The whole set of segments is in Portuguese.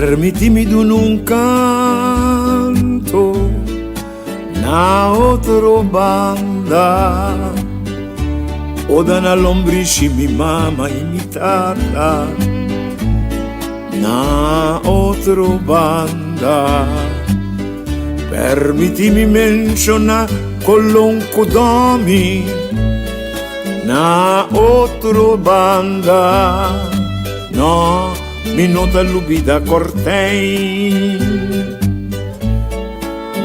Permitimi d'un un canto na otro banda o da na lombrici mi mama imitata na otro banda. Permitimi menziona colonco domi na otro banda. No, mi nota lubida cortei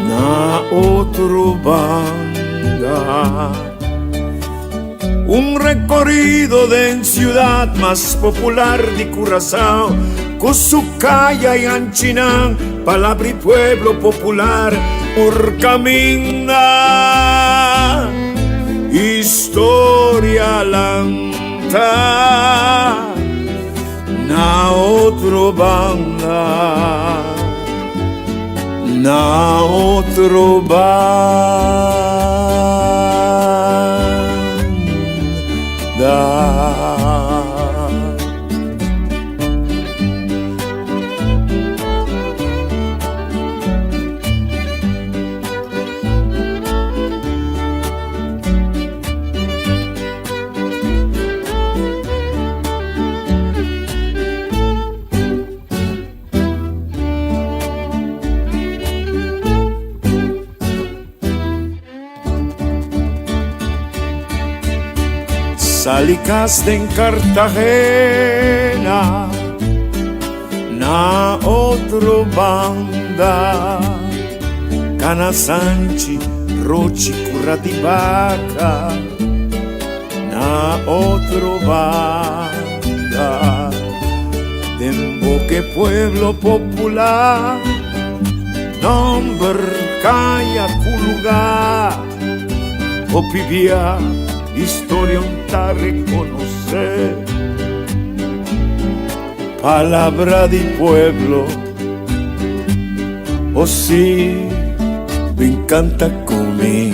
na otro banda. Un recorrido de ciudad más popular de Curazao, con su calle y Anchinán, palabra y pueblo popular, por camina historia lanta na otro banda, na otro banda. Salicaste en Cartagena na otro banda, Cana Sanchi, Rochi, Currativaca na otro banda. Demboque pueblo popular, nombre calla culugar, opivia historia un ta reconocer, palabra de pueblo, oh sí, me encanta comer,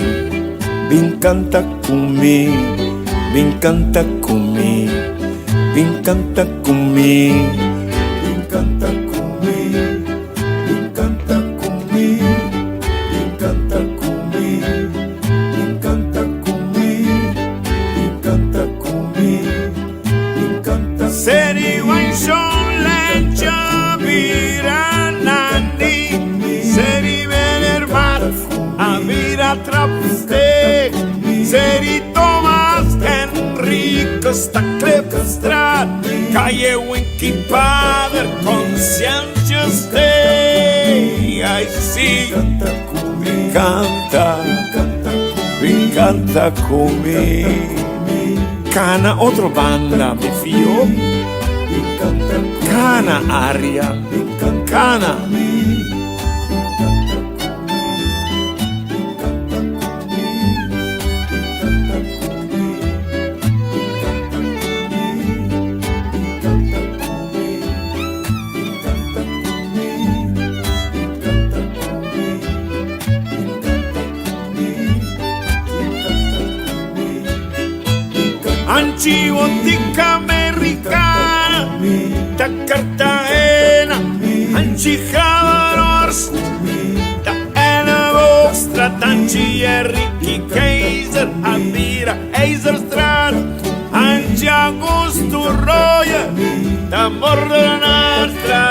me encanta comer, me encanta comer, me encanta comer, me encanta comer, me encanta comer, me encanta comer, me encanta Seri Wanshon Lecha Viranandi Seri Venermat Avira Trapste Seri Thomas Enrico Staclepstrat Calle Winky Padre Conscientious Day I see Me encanta comer Cana otro banda mi fio Cana aria Cana Anchi-Botica americana da Cartagena Anchi-Jadors da Ena Vostra Tanchi Enrique Kaiser Avira Eiserstrad Anchi-Augusto Roya da Mordanastra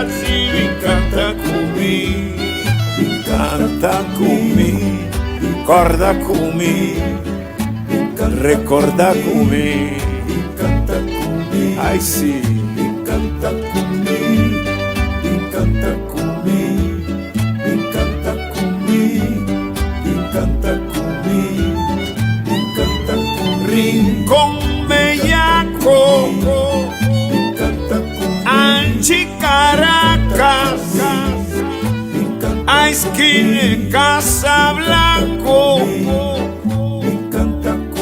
Si mi canta cumi Corda cumi Recorda come, ai sì, canta come, canta come, canta come, canta come, canta come, Rincon Bellaco, canta come, Anchi Caracas, ai skin Casablanco.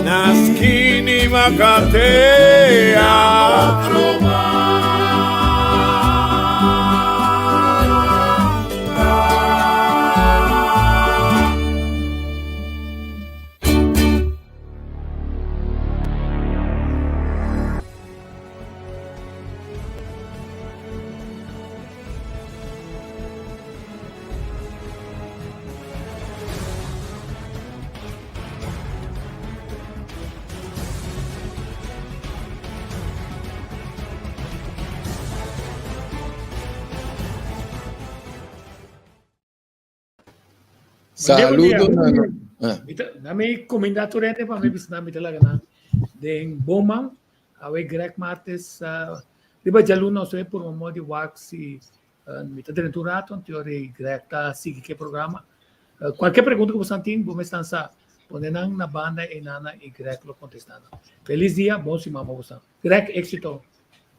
Naskini Macatea otro Saludo. Nami komendatorente pa may bis nami talaga na deng bomang awe Greg Martes di ba jaluno so por mo di waxi mita denturato teori Greg ta sige que programa qualquer pergunta que você tem vou estar sa ponenang na banda e nana e Greg lo contestando. Feliz dia, bom semana você. Greg, éxito.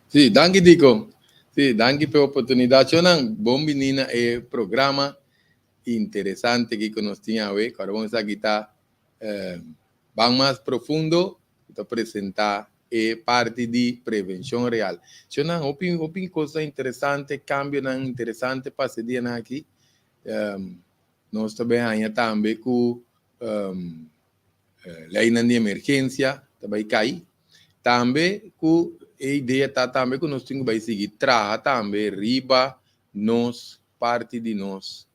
Sì, danke Dico. Sì, danke per l'opportunità. C'è un buon menina e programma interessante que nós tínhamos hoje. Agora vamos aqui tá bem mais profundo para apresentar parte de prevenção real. C'è uma coisa interessante, cambio interessante para esse dia aqui. Nós também com lei de emergência também cai. Também com a ideia tá também que nós temos que seguir também riba nós parte de nós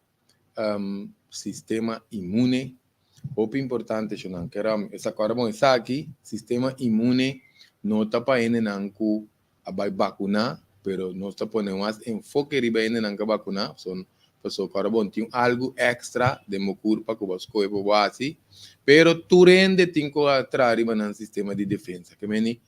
sistema imune. Muito importante Shonan que essa agora vamos aqui sistema imune não está para ele não que vai vacinar, pero nós está ponendo mais enfoque riba ele não que vacinar. Pessoal, agora bom tem algo extra de meu corpo que você coi para assim, pero tu rende tem que entrar riba no sistema de defesa. Que meni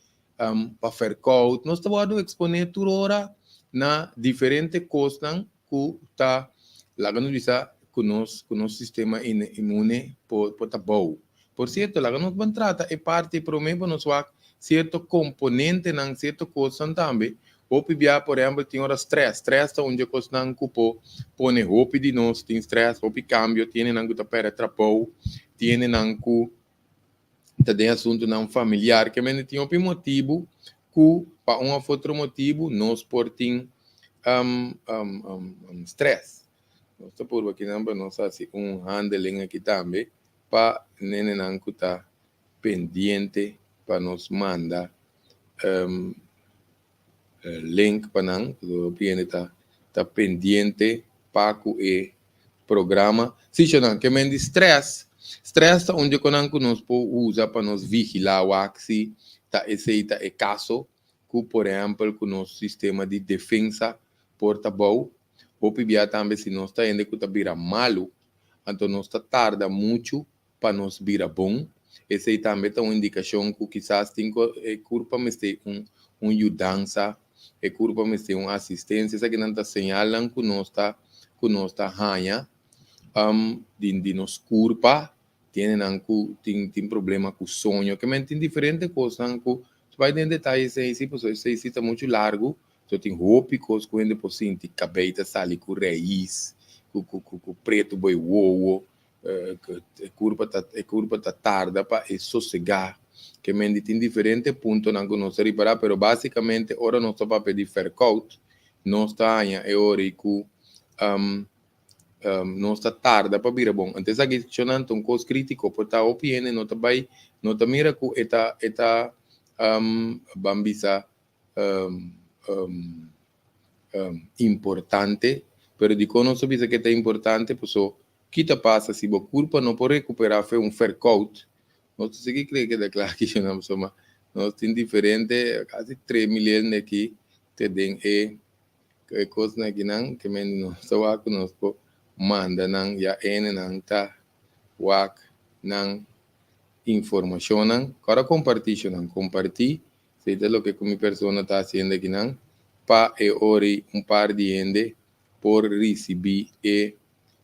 para fazer cout, nós estamos exponer tu hora na diferente coisas que está lá no bisa conosco sistema imune por tá bom. Por certo, lá nós vamos tratar é parte prometo nós vai certo componente não certo coisa também. Hopi bia, por exemplo, tem hora stress tá onde a coisa não cupo pone hopi de nós tem stress, hopi cambio, tem não que para trapou, tem não que tá de assunto não familiar, que men tem hopi motivo que para outro motivo nós por tem stress. Nós tá por aqui não nós assim handling aqui também para nene não que tá pendiente para nos manda link para não, que tá pendiente para o programa. Se não, que men de stress tá onde que nós usa para nos vigilar o axi, tá esse tá é caso que por exemplo que nosso sistema de defesa porta bom, ou pibia também se nós tá ainda que tá vira malo, então nós tá tarda muito para nos vira bom. Esse também tá uma indicação que quizás tem que culpa mas tem ajudança e curva me tem uma assistência essa que não está assinalando que nós está ranha de nos curva tem problema com sonho que tem diferentes coisas que vai em detalhes esse está muito largo só tem roupa coisas que ainda sentir cabeça sali com raiz com preto boi uo curva tá tarda para sossegar que me tem diferentes pontos na que nós reparar, pero basicamente ora nós está para pedir fair coat, nós está aí é hora que nós está tarde para vir bom. Então aqui questionando um coisa crítico, por tá opinião não tá vai, não tá mira que eta bambisa importante, pero de quando nós sabia que é importante, pessoa que tá passa se a culpa não pode recuperar foi fair coat. Nós temos que crer que é claro que nós temos diferente, quase 3 milhões aqui, que tem coisas aqui não, que nós só que nós manda não, já não tá, wak não informação não, para compartilhar seja o que como pessoa está fazendo aqui não, para ori par de gente por receber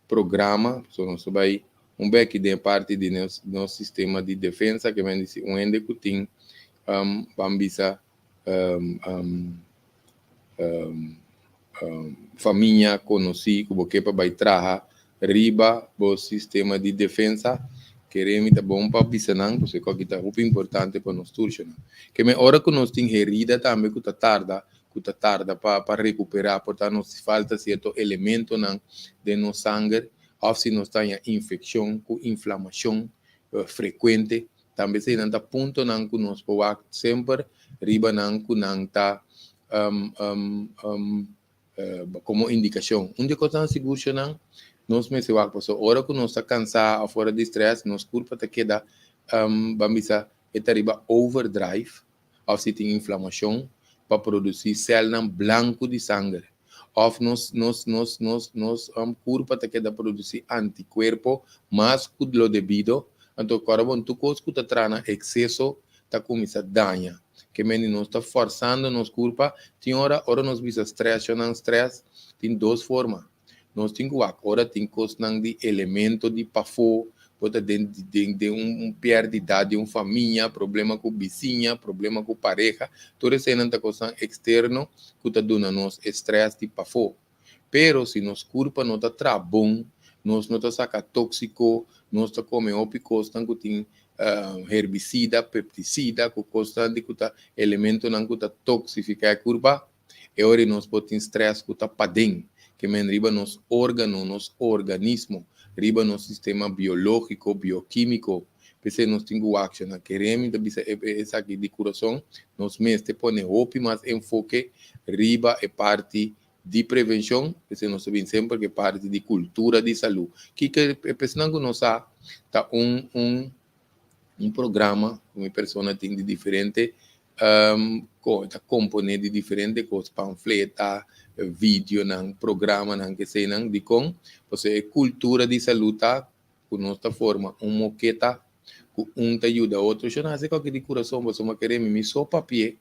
programa, só nós vai back de parte de nosso sistema de defesa que vem um ende que tem bambisa família conhecida como que para trabalhar riba o sistema de defesa queremos tá bom para bisanan porque que tá muito importante para nós turchar que me hora que nós tem herida também que tá tarda para recuperar portanto nos falta certo elemento de no sangue ou se nós tem infecção com inflamação frequente também se não tá ponto não que nós pode sempre riba não que não tá como indicação onde coisa seguro não nós me se vai passar hora que nós está cansado fora de estresse nós culpa tá queda vamos a riba overdrive ou se tem inflamação para produzir célula branco de sangue of curpa te queda produzir anticuerpo más que lo debido, então corabon tu cos que trana exceso ta começa a danha, que meni nós está forçando nos curpa, tem ora nós visa stress, tem duas formas, nós tem ora tem cos nang de elemento de pafo, pode de perdida de família, problema com vizinha, problema com pareja, tudo isso é uma coisa externa que está dando nos estresse de pafo. Pero se nos curpa não está bom, nós não está saca tóxico, nós está comendo opicos, que tem herbicida, pesticida, que constante que está elemento não que está toxificar a curva, e ora nós podemos estresse que está padem, que men riba nos órgano, nos organismo, riba no sistema biológico, bioquímico, pese nos tengo action, queremos essa aqui de coração, nos meste pone hopi mais enfoque, riba é parte de prevenção, pese nós sabemos sempre que parte de cultura de saúde, que pensando que nós tá um programa, uma pessoa tem de diferente componente de diferente coisas, panfleta, vídeo, programa, que sei, de com, você cultura de saúde, com nossa forma, moqueta, que te ajuda outro, eu não sei qual que de coração, você vai querer me só papel,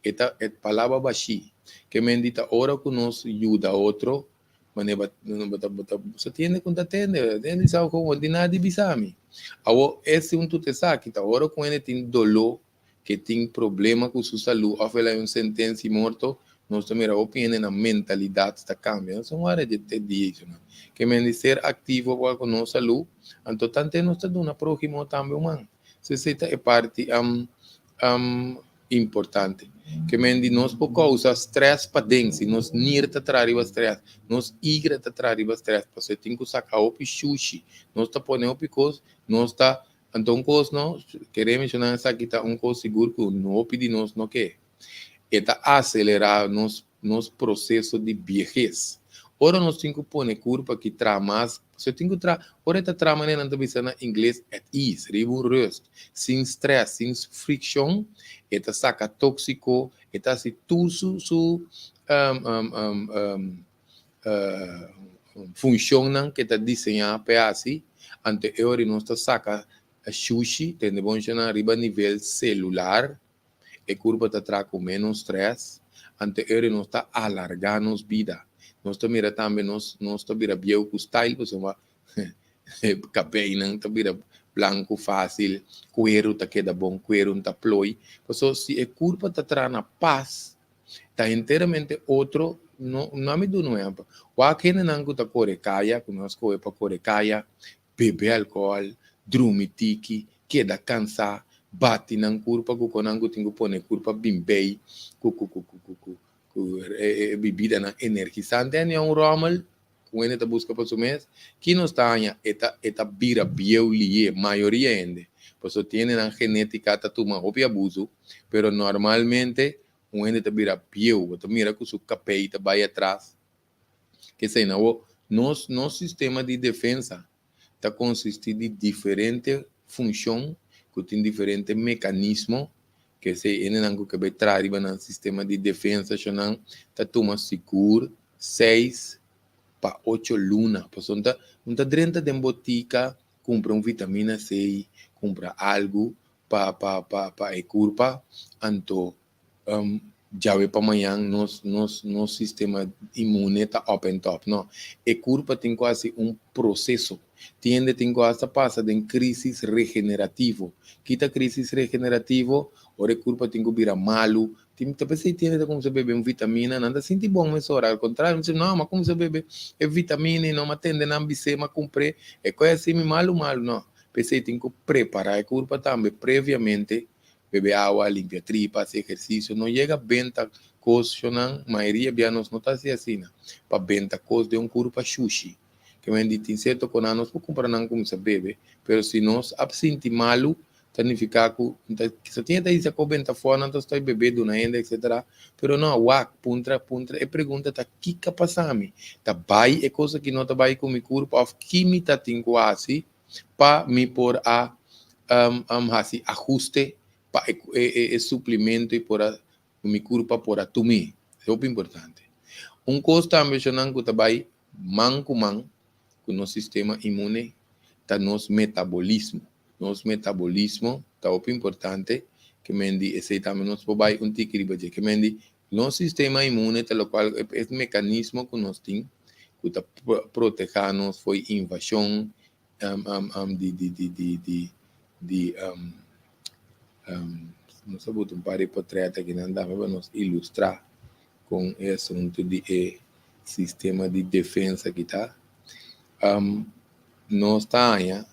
é palavra baixi, que me dita, ora que nos ajuda outro, mas você tem que entender sabe como de nada de bisami. Agora, esse tu te sabe, que ora com ele tem dolor, que tem problema com sua saúde, ou ela é uma sentença morto, nós também opinião na mentalidade está cambiando, são áreas de disso, que me ser ativo com a nossa saúde, então tanto nós está dando próximo também, mano. Isso é parte importante, que me nós por causa stress para dentro, nós nirta traria stress, nós igra traria stress, você tem que sacar o sushi, nós está pondo o picos, nós está então, nós queremos mencionar aqui tá coisa seguro que não pedi nós não quer. Está acelerar nos processo de vejez. Ora nós temos que pôr curva que traz mais. Você tem que ora está trazendo na televisão em inglês at ease, rigoroso, sem stress, sem fricção. Está saca tóxico, está se tudo funciona que está desenhado para assim. Ante ora nós está saca a sushi, tem de bom chamar riba nível celular, e curva está com menos stress, ante ele não está alargando a vida. Nós também também nós está vira bio com style, você vai cabelo não está vira branco fácil, cuero está queda bom, cuero não está ploi. Então se a curva está na paz, está inteiramente outro, não me do não é. O aquele não está corecaia, que nós coe para corecaia, beber álcool, drumitiki, queda cansar, bate na curva, que quando tenho que pôr curva bimbei, bebida na energizante, é rommel, quando ele busca para o mês, que não está aí, eta bira bioli, maioria ainda, porque tem na genética, tá toma hobby abuso, pero normalmente, quando ele bira biol, você mira com o capeta vai atrás, que sei não, nosso sistema de defesa está consistindo de diferentes funções, que tem diferentes mecanismos, que se não que vai trazer no sistema de defesa, está tomando seguro 6 para 8 lunas. Então, não está dentro de botica, compra vitamina C, compra algo para a curva, então, já vai para amanhã, nosso sistema imune está open top, não? A curva tem quase processo, tem quase passa de crise regenerativo. Quita crise regenerativo, ora a curva tem que virar malo, talvez você tem como você beber vitamina, nada sente bom, mas ora, ao contrário, não, mas como você bebe vitamina e não atende na ambicê, mas comprei, é coisa assim, malo, não. Você tem que preparar a curva também, previamente, beber água, limpar tripas, exercício, não chega bem a coisa, a maioria de nós não está assim, para bem a coisa de curva sushi, que me diz, certo, quando nós não compramos como você bebe, mas se nós absente malo, significa que só tinha que dizer que bem fora, não estou bebendo ainda, etc. Pero não, puntra, e pergunta, que que passa a mim? Tá vai, é coisa que não está vai com o corpo, of que me está tendo quase, para me pôr a ajuste, para suplemento e por o meu corpo por a tomar. É muito importante. coisa também que trabalha man com nosso sistema imune, tá nosso metabolismo. Nosso metabolismo tá muito importante, que mendi esse também nós vai tique riba que mendi nosso sistema imune, tá o qual é mecanismo que nós tem que tá proteger nos foi invasão não sabemos um par de portretos que não dá para nos ilustrar com o assunto de sistema de defesa que está. Nós está aqui,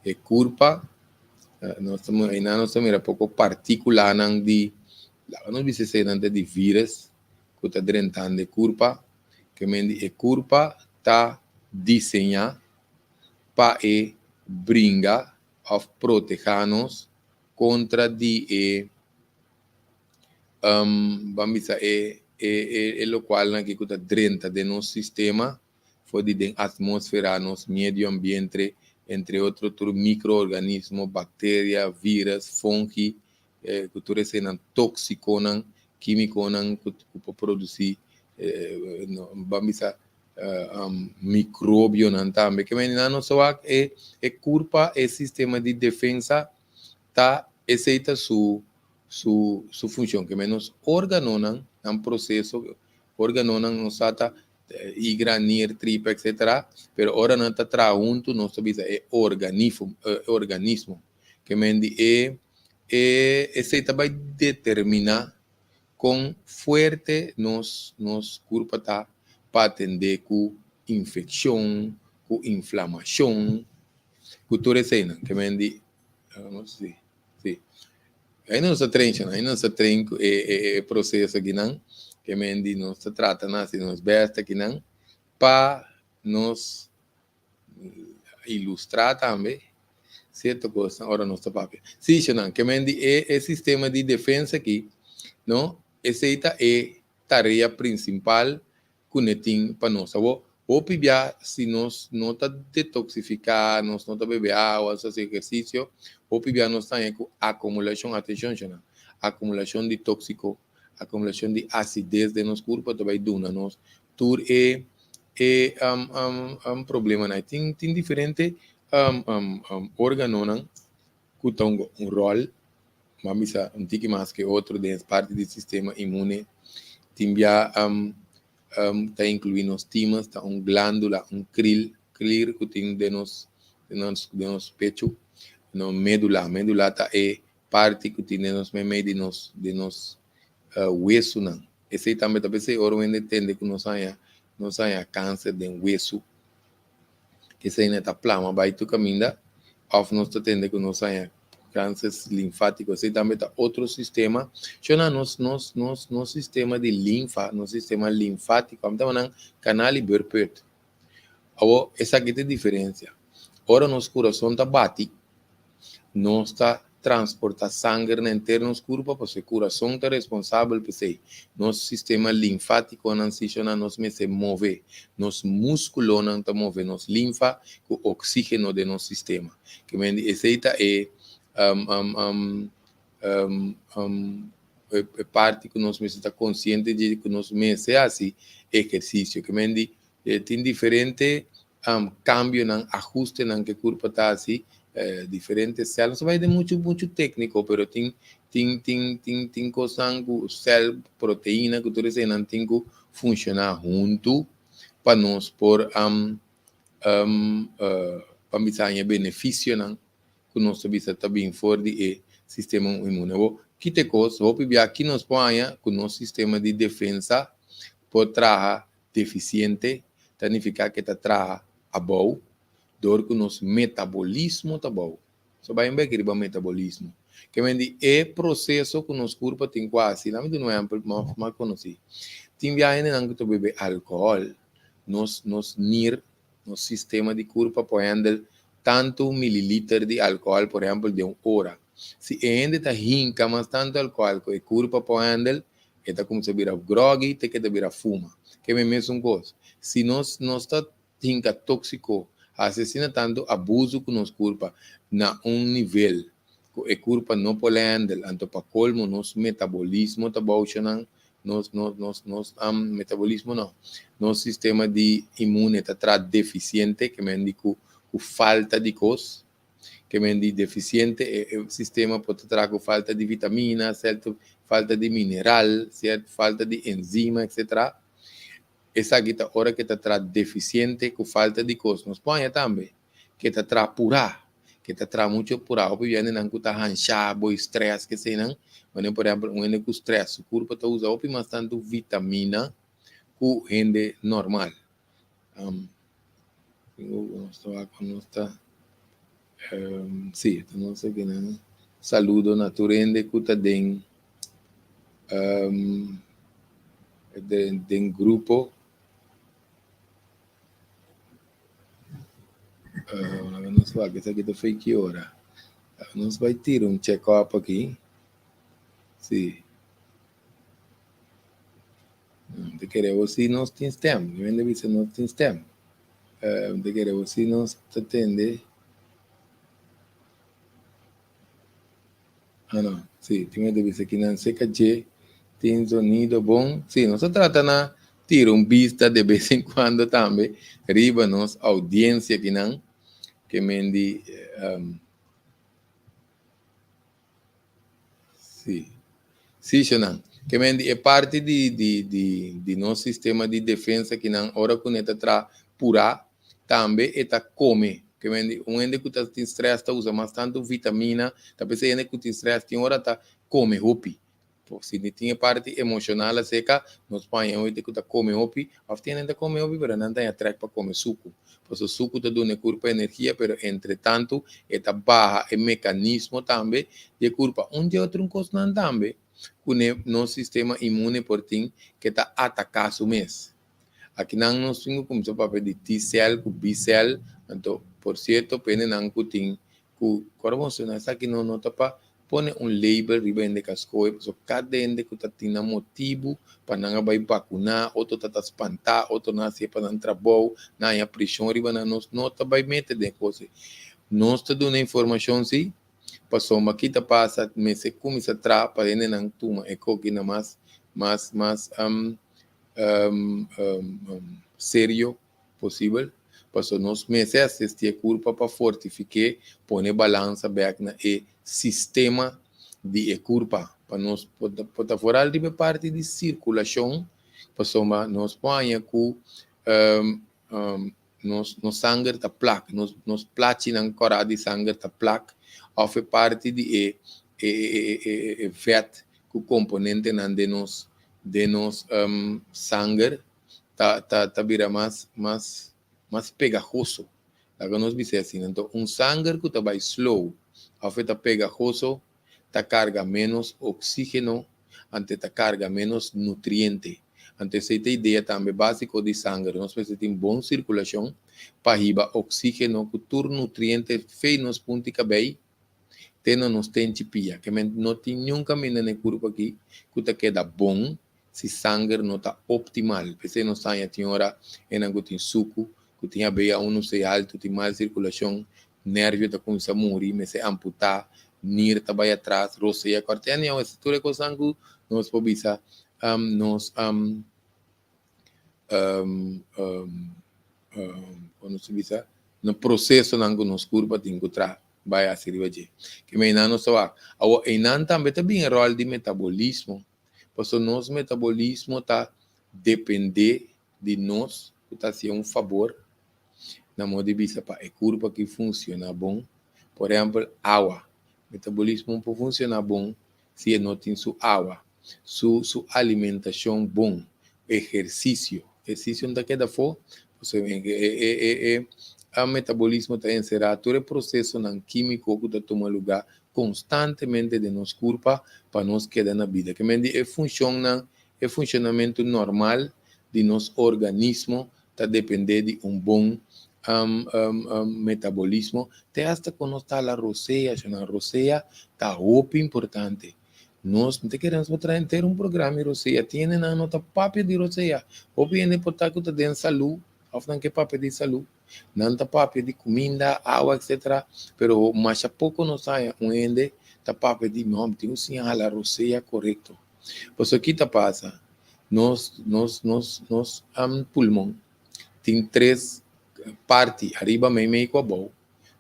é culpa, nós estamos ainda pouco particular de, não dice de vírus, que está dentro de culpa, que é culpa está desenhada para brincar a proteger-nos contra de vamos dizer o qual que está dentro de nosso sistema foi de atmosfera, nosso meio ambiente, entre outros micro-organismos, bactérias, vírus, fungi, que tudo isso é tóxico, químico, que pode produzir, vamos dizer, micróbio também, que não só é culpa é sistema de defesa tá aceita sua função, que menos órgano não processo órgano não está igranir tripa etc, pero ora não está traunto não sabe é organismo que mendi aceita vai determinar com forte nos corpo tá para atender com infecção, com inflamação, com tudo isso aí, que mendi não sei, sim. Aí não se treina, o processo aqui não, que mendi não se trata nada, nos besta aqui não, para nos ilustrar também, certa coisa, ora não está papel. Sim, não, que mendi é sistema de defesa aqui, não? Essa é tarefa principal que tem para nós. Ou pibia, se nós não está detoxificar, nós não está beber água, fazer exercício, ou pibia nós está com acumulação, atenção, acumulação de tóxico, acumulação de acidez de nosso corpo, também duna nós. Tudo é problema, né? Tem diferente órgãos que têm um rol, mas um tique mais que outro, dentro parte do sistema imune, tem está incluindo os timas, está glândula, krill que tem de nos pecho, no medula está parte que tem de nos hueso não. Esse também talvez se ora entende que nós há câncer de hueso, que se ainda está plama, vai tu caminha, of nós entende que nós há câncer linfático, esse também está outro sistema, chama nosso sistema de linfa, nosso sistema linfático, então não canal e perpétuo. Agora essa aqui tem diferença. Ora nosso coração está bate, nós está transporta sangue inteiro nos corpo, porque o coração está responsável por isso. Nosso sistema linfático não se chama, nós se move, nosso músculo não está move, nosso linfa, o oxígeno de nosso sistema. Que esse é parte que nós está consciente de que nós se assim exercício que tem diferente cambio na ajuste na que o corpo está assim diferentes células vai de muito técnico pero tem coisa célula proteína que tudo isso não tem que funcionar junto para nós por para me benefício não que nós está bem forte e sistema imune. Que te coisa, vou pedir aqui nós põe que o nosso sistema de defesa pode trazer deficiente, significa que está trazer a bom, dor que o nosso metabolismo está bom. Só vai ver que o metabolismo. Que é processo que o nosso corpo tem quase, não é mais conhecido. Tem viagem não que beber álcool, nos sistema de corpo pode tanto mililitro de álcool, por exemplo, de uma hora. Se ainda está rinca, mas tanto álcool que o corpo pode andar, está como se vira groggy, tem que virar fuma. Que é a mesma coisa. Se nós está rinca tóxico, assassina tanto abuso com nosso corpo na nível que o corpo não pode andar, então para colmo nosso metabolismo está bom, metabolismo não. Nosso sistema de imune está deficiente, que me indica com falta de coisas, que me indica deficiente, o sistema pode estar com falta de vitamina, certo? Falta de mineral, certo? Falta de enzima, etc. Essa aqui é a hora que está deficiente, com falta de coisas. Nos põe também, que está pura, que está muito pura. O que viene não está ranchado, estresse, que sei não. Mas, por exemplo, com estresse, o corpo está usando bastante vitamina que rende normal. Sim, não sei que não. Saludo naturende que está dentro de grupo. Não sei que isso aqui está feito que hora. Nós vai ter check-up aqui. Sim. De querer você nós temos tempo. De vez em nós temos tempo. De querer você nós atende. Não. Sim, tem de vez aqui não sei que tem sonido bom. Sim, nós tratamos de ter vista de vez em quando também. Riba nós audiência que não. Que mendi sim. Sim, Xanan. Que é parte de nosso sistema de defesa que não hora que neta tra pura também está come que ende que está tem stress está usa bastante vitamina tá pensando que tem stress tem hora tá come hopi se tem parte emocional a seca nos põe hoje que tá come hopi after ainda come hopi para não tem atraque para comer suco pois o suco te dá corpo energia pero entretanto está barra o mecanismo também de corpo de outro coisa não também com o sistema imune por tim que está atacando o mês. Aqui não nós temos como se papel de T-cell, com B-cell, então, por certo, pene não tem, com como funciona, essa aqui não nota para pôr label riba de cascoe, so cada ende que tem motivo para não vai vacunar, outro tá espantar, outro nasce para não trabalhar, não há pressão riba na nós nota vai meter de coisa. Nós te dando informação sim. Passou uma quita passa, me se começa a trapa, ele não toma, é que na mais sério possível. Passou nos meses assistir curva para fortificar, pôr balança back na sistema de curva para nós poder fora de parte de circulação. Passou nos põe com nos sangue da placa, nos platina cora de sangue da placa. Ou foi parte de vet que o componente de nos sangue tá vira mais pegajoso. Agora nós dizemos assim, então sangue que tá vai slow, ou foi tá pegajoso, tá carga menos oxígeno, ante tá carga menos nutriente. Ante essa ideia também básico de sangue, nós precisamos boa circulação para riba oxígeno, que todo nutriente fez nos pontos cabelo. Nos tem tipia, que não tem nenhum caminho no corpo aqui que queda bom se sangue não está optimal. Porque não sai a senhora que tem suco, que tem a veia não sei alto, tem mais circulação, nervo está começando a morrer, mas se amputar, nir está vai atrás, roceia, cortenia, essa tudo é com sangue, nós podemos quando se visa no processo que nos corpo tem que vai a servir que me não só e não também tem rol de metabolismo porque nosso metabolismo tá depender de nós que tá se favor na modo de vista para o corpo que funciona bom por exemplo água metabolismo pode funcionar bom se não tem sua água sua alimentação bom exercício não queda fora o metabolismo está encerrado, todo o processo químico que toma lugar constantemente de nosso corpo para nos quedar na vida. Que é funcionamento normal de nosso organismo, está depender de bom metabolismo. Até hasta quando está a roceia está muito importante. Nós não queremos ter programa de roceia, tem na nota papel de roceia, ou bem importar que está dentro de saúde, ou não que papel de saúde. Não está papel de comida, água, etc. Pero mais a pouco não sai ende está papel de não tem um sinal a roceia correto. Por isso aqui está passa. nos pulmão tem 3 partes, arriba meio com a boca.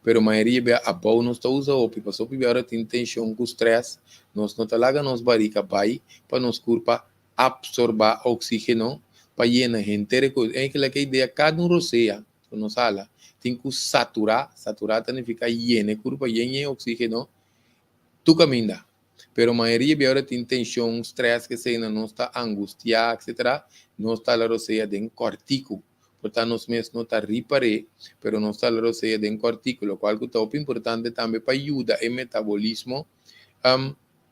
Pero a maioria a boca não está usando opi, passou por agora tem tensão com stress, nós não tá larga nos barriga vai para nos corpo absorver oxígeno para llenar gente é que a ideia cada roceia, nos fala, tem que saturar significa llenar corpo llena oxígeno, tu caminha. Pero a maioria agora tem tensão, stress que se não está angustiado, etc. Não está a roceia de cortico. Portanto, nós mesmos não está reparé, pero não está a roceia de cortico, o qual é muito importante também para ajudar o metabolismo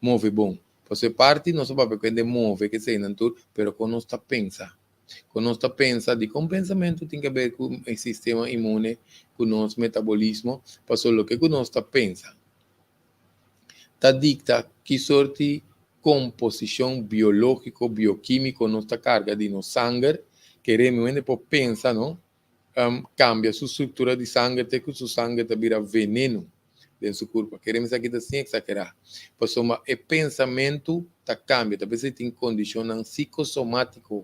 move bom. Você parte, não só para que move, que se não tudo, pero quando nós está pensa. Quando nós está pensa, de com pensamento tem que ver com o sistema imune, com o nosso metabolismo, para só o que nós está pensa. Está dicta que sorte de composição biológica, bioquímica, nossa carga de no sangue, que realmente por pensa, não? Cambia sua estrutura de sangue, até que o sangue vira veneno dentro do seu corpo. Queremos aqui assim exagerar. Pois o pensamento cambia. Talvez você tem condição psicossomática,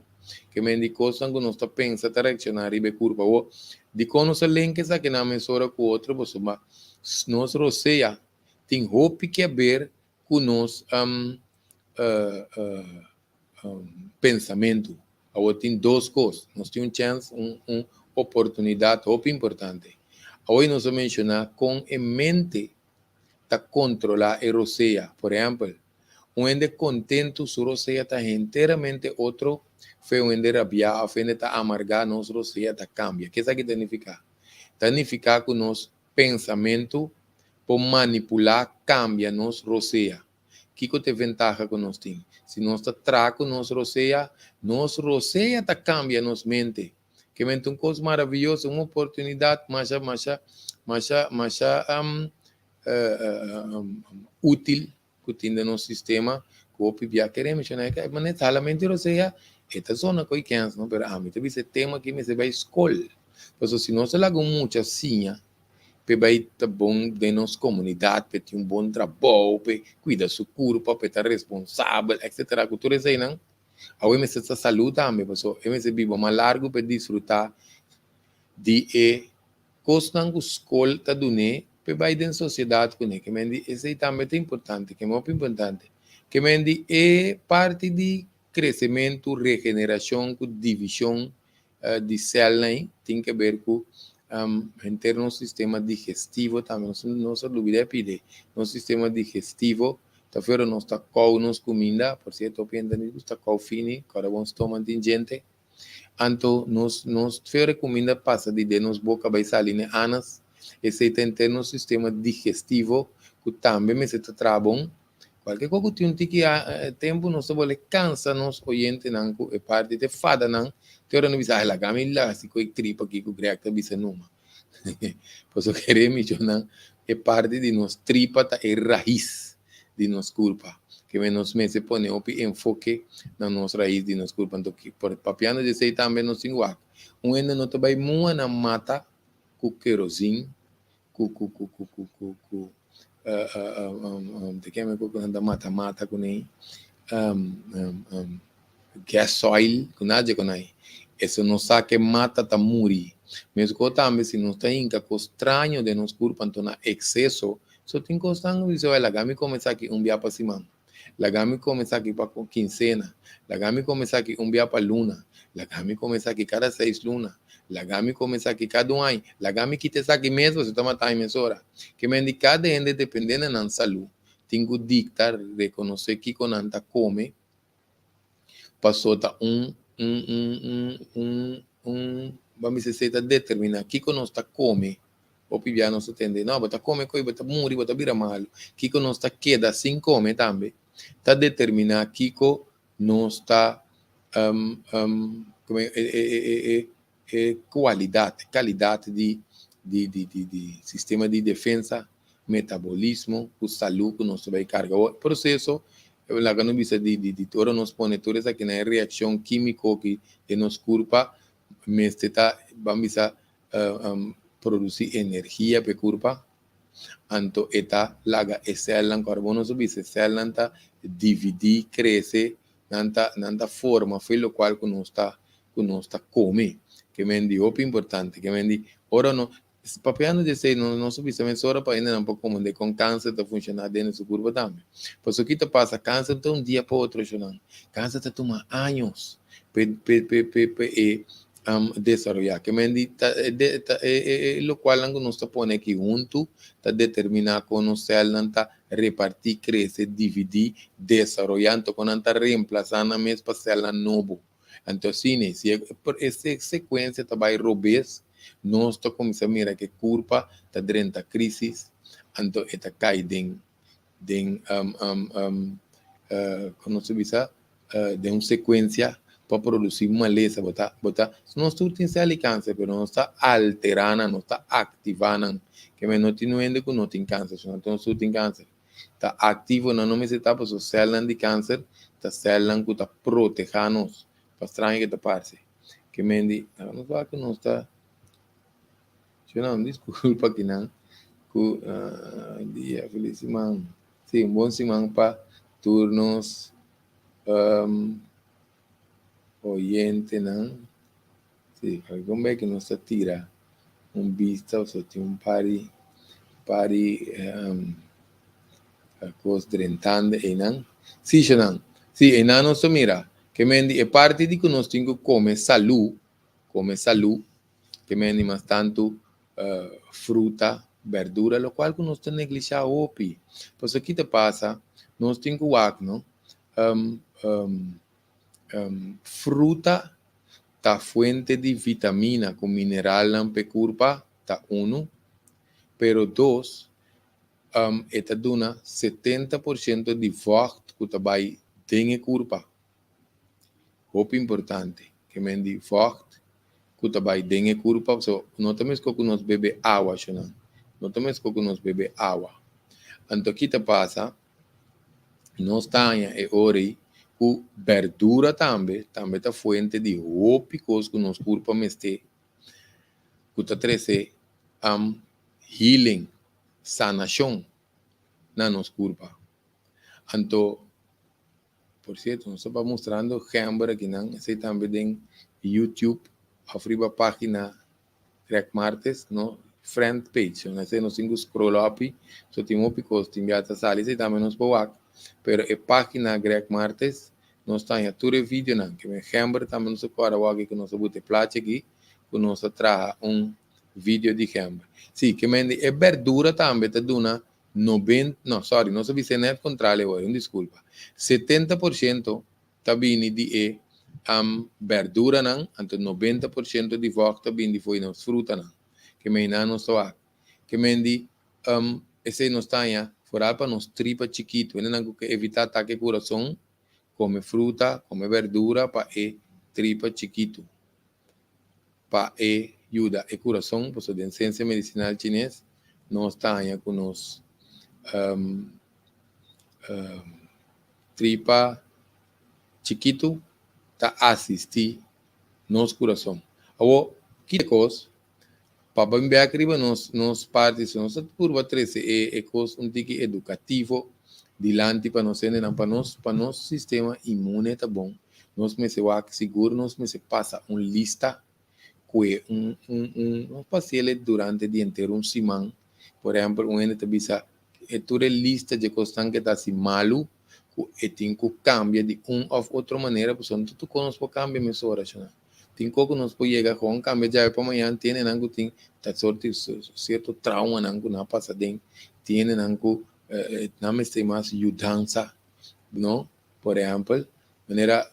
que me indicou que nós está pensa, está reaccionar e curva. Ou de quando você linka essa que na mesura com o outro, você nos roceia. Tem roupa que ver com nosso pensamento. Agora tem 2 coisas. Nós temos chance, uma oportunidade muito importante. Hoje nós vamos mencionar com a mente para controlar a roceia. Por exemplo, um ende contento, sua roceia está inteiramente outro. Foi um ende rabiado, um ende está amargado, nossa roceia está cambia. O que isso aqui significa? Significa que o nosso pensamento por manipular, cambia nossa roceia. Que tem vantagem que nós temos? Se nós está traco nossa roceia está cambia nossa mente. Que mente uma coisa maravilhosa, uma oportunidade mais útil que tem no nosso sistema, que o PIB queremos, né? Que mas solamente roceia, esta zona que queremos, não? Pero mim também esse tema que me se vai escola. Porque se nós lá com muita sinha, vai estar bom de nossa comunidade, para ter bom trabalho, para cuidar do seu corpo, para estar responsável, etc. Cultura é aí, não? Agora, me está saúde também, pessoal. Eu me vivo mais largo para desfrutar de coisas que a escola está dando, para vai dentro da sociedade com ele. Que me diz, isso também é importante, que é muito importante. Que me diz, é parte de crescimento, regeneração, divisão de células, tem que ver com em termos do sistema digestivo também, não se dúvida pedir, no sistema digestivo, está fora nossa cau, nossa comida, por certo, eu penso nisso, está cau fini, cada um toma gente, então, nos fora comida passa de nossa boca, vai sair, né, anas, esse em termos do sistema digestivo, que também me se trabalha, qualquer coisa que tem tempo, não se pode cansa, nos oyentes, não, é parte de fada, não, que ora não bisa la gamila si coi tripa aqui que o greco bisa numa. Pois eu querer mencionar é parte de nos tripa tá é raiz de nos culpa que menos me se põe o enfoque na nossa raiz de nos culpa então que por papiano de sei também nos singuac ainda não te vai mua na mata com querosene de que me com da mata com nem gas oil com nada com aí. Isso não sabe que mata tá muri. Mesmo que também se não tem que estranho de nos corpo então na excesso, só tem constante isso vai lá me começar aqui dia para cima. Lá me começar aqui para quincena. Lá me começar aqui dia para luna. Lá me começar aqui cada 6 luna. Lá me começar aqui cada ano. Lá me quita aqui mesmo você toma time mesora. Que me indica cada ende dependendo da saúde. Tem que dictar, reconhecer que quando anda come passou tá vamos dizer, determinar que nós está come, o pibiano não se entende, não, bota come coi, bota muri, bota vira malo, que nós está queda sem come também, está determinar que nós está qualidade de sistema de defesa, metabolismo, o saúde que nós vai carregar, o processo la que não bisa de todos nos põe todas aqui na reação química que nos corpo mas está vamos a produzir energia para o corpo então está laga célula carbono subir célula tá dividir crescer nanta forma, foi o qual que nós está come, que mendi opo importante, que mendi, ora não, papiano de sei, não subisamente ora para ainda não pode como de com câncer está funcionando dentro do seu corpo também. Por isso que te passa câncer de um dia para outro, chorando. Câncer te toma anos desarrollar, que mendi, lo qual nós está pondo aqui junto, está determinar como o célula está repartir, crescer, dividir, desarrollando, quando está reemplazando a mesma célula nova. Então, sim, se por essa sequência está vai robês, nós está começando a mirar que culpa está dentro da crise, então está cai como se diz, de uma sequência para produzir uma lesa, não estou tendo câncer, mas não está alterando, não está ativando, que não tem que não tem câncer, não tem câncer, está ativo na nome se está para sua célula de câncer, está célula que está protegendo para estranho que está parte, que mendi, não vai que não está, não desculpa que não, dia feliz semana, sim, bom semana para turnos oyente, não? Sim, como é que não se tira vista, ou só tem pari, coisa drentando, e não? Sim, não? Sim, e não se mira, que mendi, é parte de que nós temos que comer saúde, que mendi mais tanto fruta, verdura, lo qual que nós temos que negligenciar opi. Por isso que te passa, nós temos que não? Fruta ta fuente de vitamina com mineral lampe curpa ta 1, pero 2 eta duna 70% de vocht que ta vai dengue curpa. Muito importante que mendi vocht que ta vai dengue curpa, so não temos que nós bebe água, não temos que nós bebe água. Então que te passa, nós tanha e ori o verdura também é fonte de ópicos que nos corpo meste, que está trazendo healing, sanação na nos corpo. Então, por certo, nós estamos mostrando Hamburg aqui, não? Esse também tem YouTube, a página Greg Martes, no friend page, nós temos scroll up, só tem ópicos, tem viatas ali, e também nos boa. Pero a página Greg Martes nós temos todo o vídeo não, que me Hamburg também nos para o que nós bote plate aqui, que nós traz vídeo de Hamburg. Sim, que me é verdura também te duna 90, não, sorry, não sabia se net contrário agora, desculpa. 70% tá vindo de verdura não, então 90% de volta vindo de foi nas fruta não, que me não nos toa, que me di esse nós temos fora para nos tripa chiquito, não que evitar ataque coração, come fruta, come verdura para tripa chiquito, para ayuda e coração, por de ciência medicinal chinês, nós temos com nos tripa chiquito, tá assistir nos coração. Agora, que coisa para bem arriba nos partes nossa curva 13 é coisa tique educativo dilante para nós para nosso sistema imune tá bom nós me se vai seguro nós me se passa lista que paciente durante o dia inteiro semana por exemplo ente bisa toda lista de coisas que tá assim malo que tem que cambia de ou outra maneira porque tu conosco cambia minha oração. Tem que nós pode chegar com cambio já para amanhã tem nango tem tá sorte certo trauma nango na passadem tem nango na mesma mais mudança não por exemplo maneira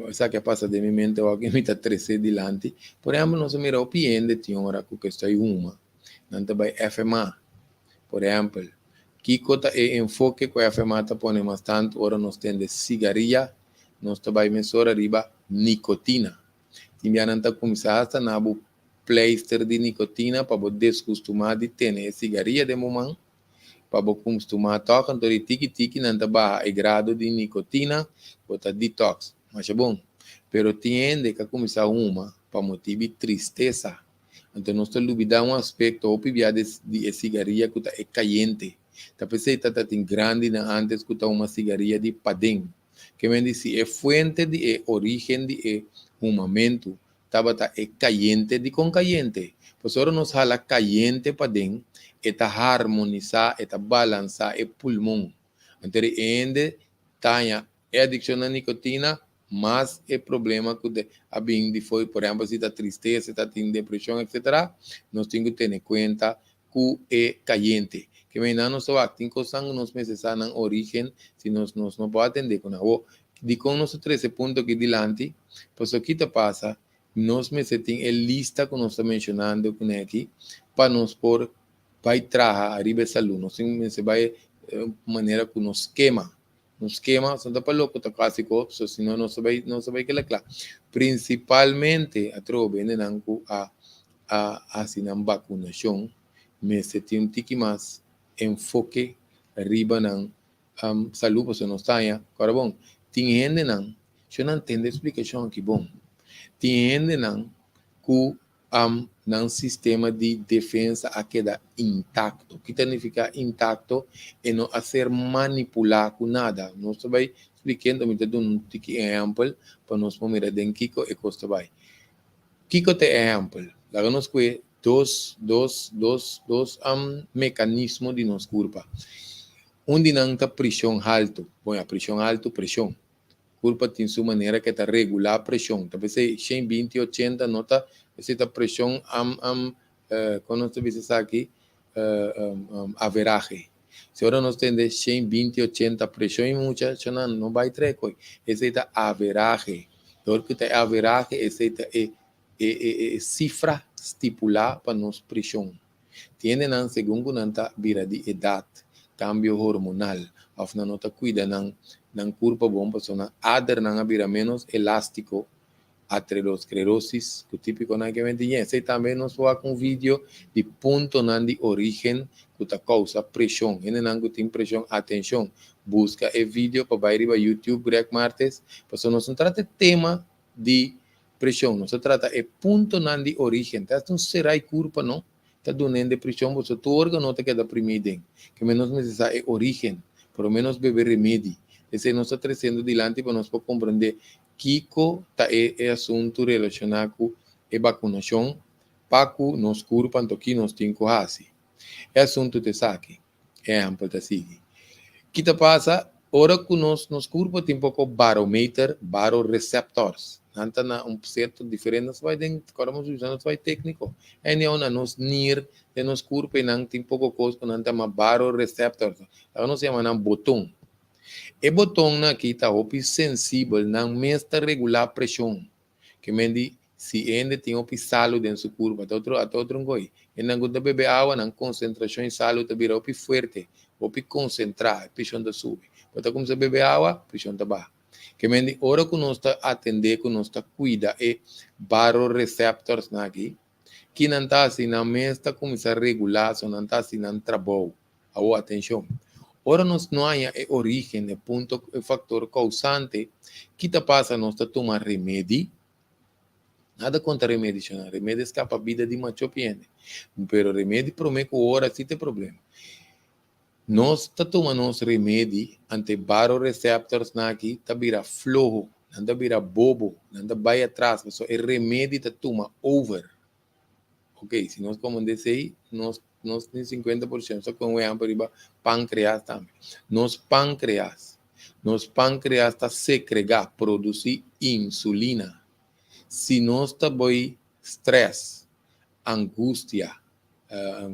essa que passa de minha mente ou que me está crescer dilante por exemplo nós mira o piende tinha hora que está uma não tá vai FMA por exemplo que cota é enfoque que a FMA tá põe mais tanto hora nós tem de cigarrilha nós tá vai mesurar riba nicotina Timbiananta começaste na pleister de nicotina para descostumar de ter cigarrilha de momento para acostumar a tocar então tiki nanta barra e grado de nicotina bota detox mas é bom pero tem que começar uma para motivo tristeza então nós estamos olvidando aspecto ou pibia de cigarrilha que é caliente tá pensei tá tem grande na antes que tá uma cigarrilha de padem Que me dice, é fuente de origen de un momento, tabata é caliente de con caliente. Pues ahora nos jala caliente para dentro, eta harmonizar, eta balançar é pulmão. Então, ende tenha adicção à nicotina, mas é problema que a bem foi, por exemplo, se está tristeza, se está tendo depressão, etc. Nós temos que ter em conta que é caliente. Que ainda não só tem coisas que nós precisamos na origem, se nós não podemos atender com a voz. De com nossos 13 pontos aqui delante, pues o que te passa, nós temos a lista que nós estamos mencionando aqui, para nós por vai trabalhar arriba essa luz. Nós temos que vai maneira que nos queima. Nos queima, só dá para louco, tá clássico, senão não se vai que lá. Principalmente, a trova, assim, na vacunação, mas se tem um tique mais enfoque arriba na saúde, porque não está aí. Agora, bom, tem gente não, eu não entendo a explicação aqui, bom. Tem gente não, que num sistema de defesa a queda intacto. O que significa intacto é não a ser manipulado com nada. Nós vai explicando, me dando um exemplo para nós mirar de Kiko e Costa vai. Kiko te exemplo. Lá nós que dois mecanismos de nosso corpo. De não tá pressão alto. Bom, a pressão alto, pressão. Corpo tem sua maneira que está regular a pressão. Talvez 120, 80 nota essa pressão quando nós temos aqui average. Se agora nós temos 120, 80 pressão e muita, não vai treco. Essa é a average. Porque a average essa é cifra estipular para nós pressão. Tiene nan segundo nanta vira de idade, cambio hormonal. Of na nota cuida nan corpo bom persona, adder nan vira menos elástico. Aterosclerosis, que típico na que vende. Esse também nos foi com vídeo de ponto de origem que causa pressão. E não tem pressão, atenção. Busca o vídeo para ir para YouTube, Greg Martes. Porque nós não trata tema de pressão, nós trata de ponto de origem. Então, será que culpa não? Está dando depressão, você todo órgão não está deprimido. Que menos necessita é origem, pelo menos beber remédio. Esse nós está trazendo adiante para nós compreender Kiko é assunto relacionado com a vacunação, para que nos corpo aqui nós temos que fazer. É assunto de saque, é amplo de seguir. O que passa? Ora que nos corpo tem pouco barometer, baroreceptores. Nanta na certo diferente, nós vai dentro, agora nós usamos vai técnico. É na nos NIR, de nos corpo e não tem pouco coisa, nanta uma baroreceptores. Agora nós chamamos botão. E botão aqui está sensível, não mesmo regular a pressão. Que mendi se ainda tem salo dentro do seu corpo, até outro coisa. E não gosta beber água, não concentração em salo, está vira forte, concentrar, a pressão está sube. Quando começa a beber água, a pressão está baixa. Que mendi, hora que nós está atender, que nós está cuida, é baroreceptores aqui, que não está assim, não mesmo está começando a regular, não está assim, não trabalha. Atenção. Ora nós não há origem, ponto, fator causante, que te passa nós tomar remédio, nada contra remédio, remédio escapa a vida de macho piene, pero remédio promete que ora sim tem problema. Nós tomamos remédio ante baroreceptores aqui, tá vira flojo, nada vira bobo, nada vai atrás, só é remédio que toma over. Ok, se nós como aí, nós temos 50%, só com o exemplo pâncreas também. Nos pâncreas está segregar, produzir insulina. Se nós estamos estresse, angústia,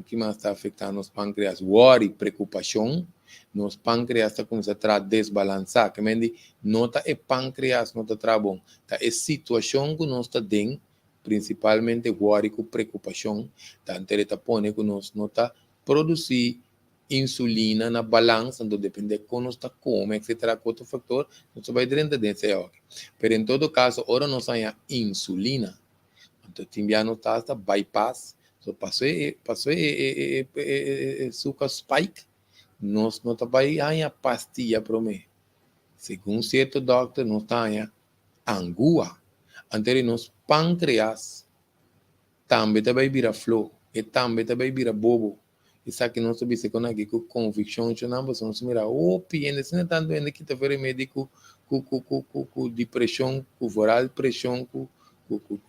que mais está afetando os pâncreas? Worry, preocupação. Nos pâncreas está começando a desbalançar. Que mendi, nota é pâncreas, nota está bom. Tá é situação que nós está dentro, principalmente worry com preocupação, tanto ele está pondo que nós não está produzir insulina na balança, então depende de como nós está comendo, etc. Com outro fator, nós vai dentro desse órgão. Mas em todo caso, ora nós temos insulina, então também nós está bypass, so passou açúcar spike, nós não está vai a pastilha para mim. Segundo certo doctor, nós temos angua. Anterior nos pâncreas também vai virar flor, e também vai virar bobo, isso aqui não sabe se aqui com convicção, não vamos mirar, piende, se não está doendo que está vendo médico com depressão, com voral pressão, com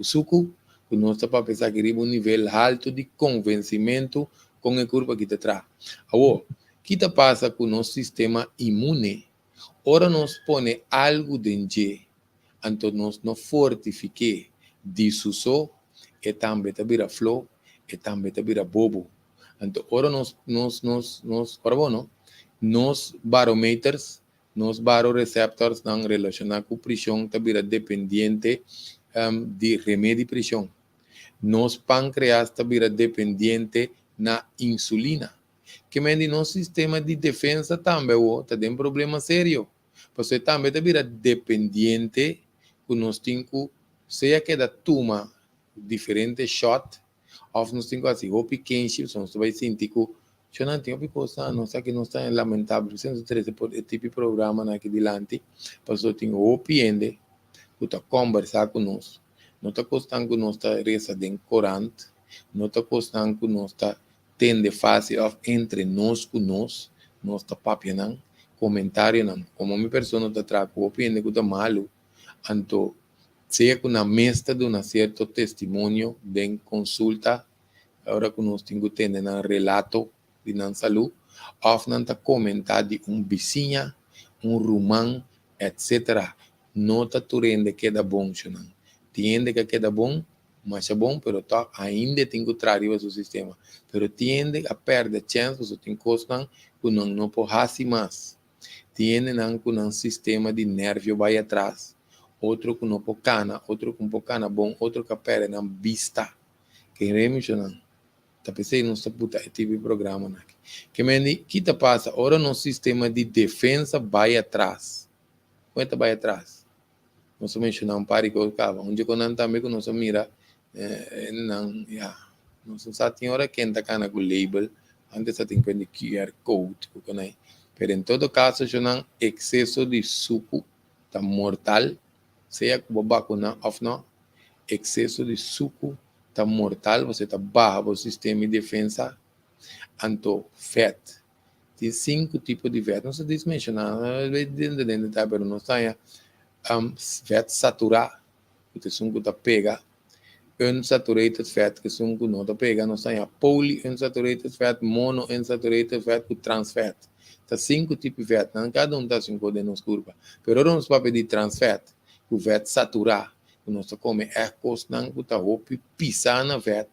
suco, que nós está para pensar que riba um nível alto de convencimento com a curva que está atrás. Agora, que está passa com o nosso sistema imune? Ora nos põe algo dentro, então nós não fortifique disso só, e também está vira flor, e também está vira bobo. Então, ora nos barometers, nos baroreceptors não relacionados com pressão, está vira dependente de remédio de pressão. Nos pâncreas está vira dependente na insulina. Que mende nosso sistema de defesa também está tem problema sério. Você também está vira dependente que nós temos, seja que da toma diferente shot, ou nós temos assim, ou pequeno, nós vai sentir que eu não tenho coisa, não sei que não está lamentável, você ter por esse tipo de programa aqui delante, mas eu tenho o piende, que está conversar conosco, não está custando que nós está reza de corante, não está custando que nós está tendo fácil entre nós com nós está papiando, comentário não, como uma pessoa está atrás, o piende que está malo, então, seja com a mestra de um certo testemunho de consulta, agora que nós temos que ter um relato de nossa saúde, ou não está comentar de vizinha, rumão, etc. Não está turendo que é bom, não. Tiende que é bom, mas é bom, mas tá, ainda tem que trazer o seu sistema. Mas tiende a perder chance, você tem coisas que não pode mais. Tiende que um sistema de nervo vai atrás. Outro com um poucana, outro com um poucana bom, outro que perde na vista. Que remissionan. Tá pensei não se puta TV programa aqui. Que mendi que tá passa, ora no sistema de defesa vai atrás. Quanto vai atrás? Nós mencionar um pare que eu cava, onde quando não também que nós mira não, nós só tem hora que entra cana com label, antes só tem que QR code, né? Pero em todo caso, já não excesso de suco tá mortal. Seja com vacuna ou não, excesso de suco está mortal, você está barra o sistema de defesa anti-fat. Tem 5 tipos de fat, não se diz mencionar, mas não está fat saturado, que o suco está pega, unsaturated fat, que o suco não está pega, não está polyunsaturated fat, monounsaturated fat, com trans fat. Está 5 tipos de fat, não cada está 5 de nos curva. Pero não se pode pedir trans fat, o fat saturado, que nós comemos é coisa que está roupa pisar na fat,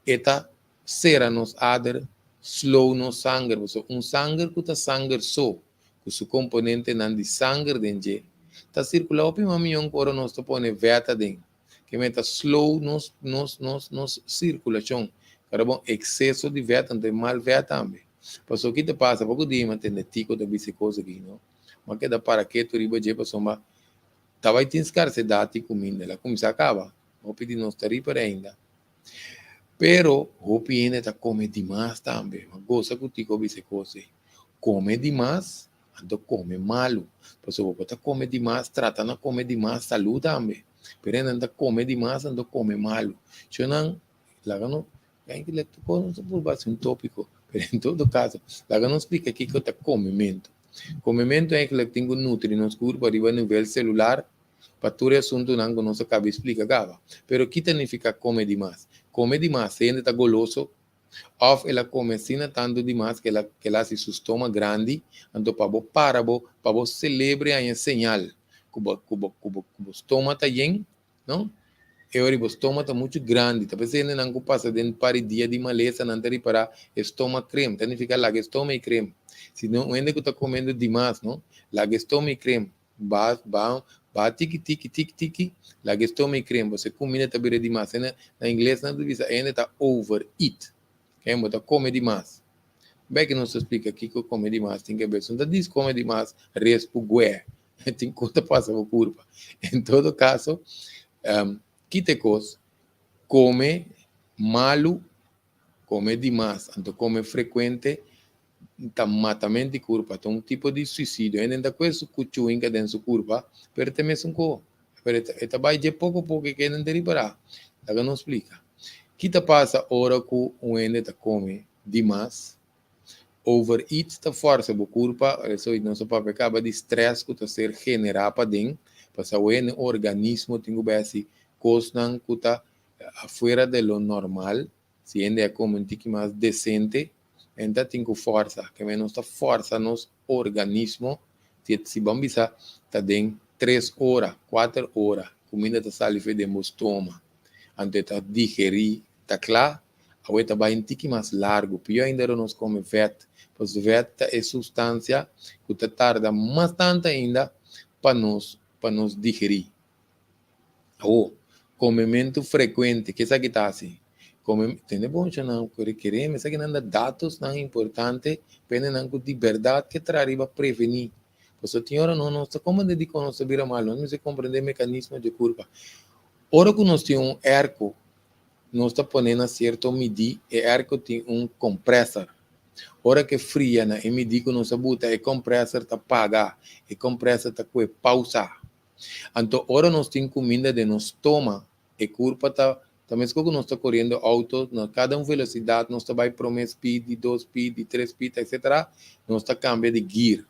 e tá cera nos ader, slow no sangue, sangue que está sangue só, que o componente não de sangue dentro, está circulando para uma milhão por nós está pondo fat dentro, que meta slow nos circulação, cara bom excesso de fat, não tem mal fat também. Passou que te passa pouco dia, mas tem tico de bicicleta aqui, não? Mas que dá para que tu riba de passou uma vai ter escassez comida, ela começa a acabar. O pedi não está ripa ainda. Pero o piene está come demais também. Uma coisa que tico bicicleta, come demais, ando come malo. Porque o está come demais, trata na come demais saúde também. Pero anda come demais, ando come malo. Eu não, lá não, é que le tocou não por base um tópico. Pero em todo caso, lá não explica aqui que está comimento. Comimento é que le tenho nutrientes curva arriba a nível celular. Para todo assunto não nossa cabeça explica gava. Pero que significa come demais? Come demais, se ainda está goloso, ou ela come assim tanto demais que ela se sustoma grande, então para celebre a señal. O estômago está bem, não? E o estômago está muito grande, talvez ainda não passa dentro para dia de maleza, não tem para estômago creme, significa lá estômago e creme. Se não ainda que está comendo demais, não? Lá estômago e creme, tiki, lá estômago e creme, você comida também demais, na inglês não divisa, ainda está overeat, que é muito come demais. Bem que não se explica aqui que come demais, tem que ver, se não diz come demais, respugue, tem que passar por curva. Em todo caso, quitecos come malo, come demais, então come frequente, matamento de curva, então um tipo de suicídio, ainda com isso cuchuinca dentro da curva, pero também são co, pero esta vai de pouco a pouco que não tem para, ela não explica. Que te passa hora que o ende te come, demais. Overeat ta força bo culpa, isso não só para acaba de stress que está ser generado para dentro, para saber o organismo tem que ser coisas que está afuera de lo normal, se ainda é como um tique mais decente, então tem que força, que menos ta força nos organismo, se vamos bisa tá dentro 3 horas, 4 horas, comida ta saliva de mo estômago, ante ta digerir, tá claro? A outra vai um tique mais largo, pior ainda nós come vet, pois vet é substância que tarda bastante ainda para nos digerir. Ou comimento frequente, que isso aqui está assim. Tem bom já não queremos, isso aqui não dá dados não importante, pena não de verdade que trariba prevenir. Pois a senhora não está como dedica nós a virar mal, não se compreender mecanismo de culpa. Ora que nós temos erco, nós está ponendo certo medir, e erco tem compressor. Ora que fria na medir que nós bota, e compressor está pagar, e compressor está com pausa. Então, ora nós temos comida de nós toma, e culpa está, também que nós está correndo auto, cada velocidade, nós está vai para um speed, 2 speed, 3 speed, etc. Nós está cambia de gear.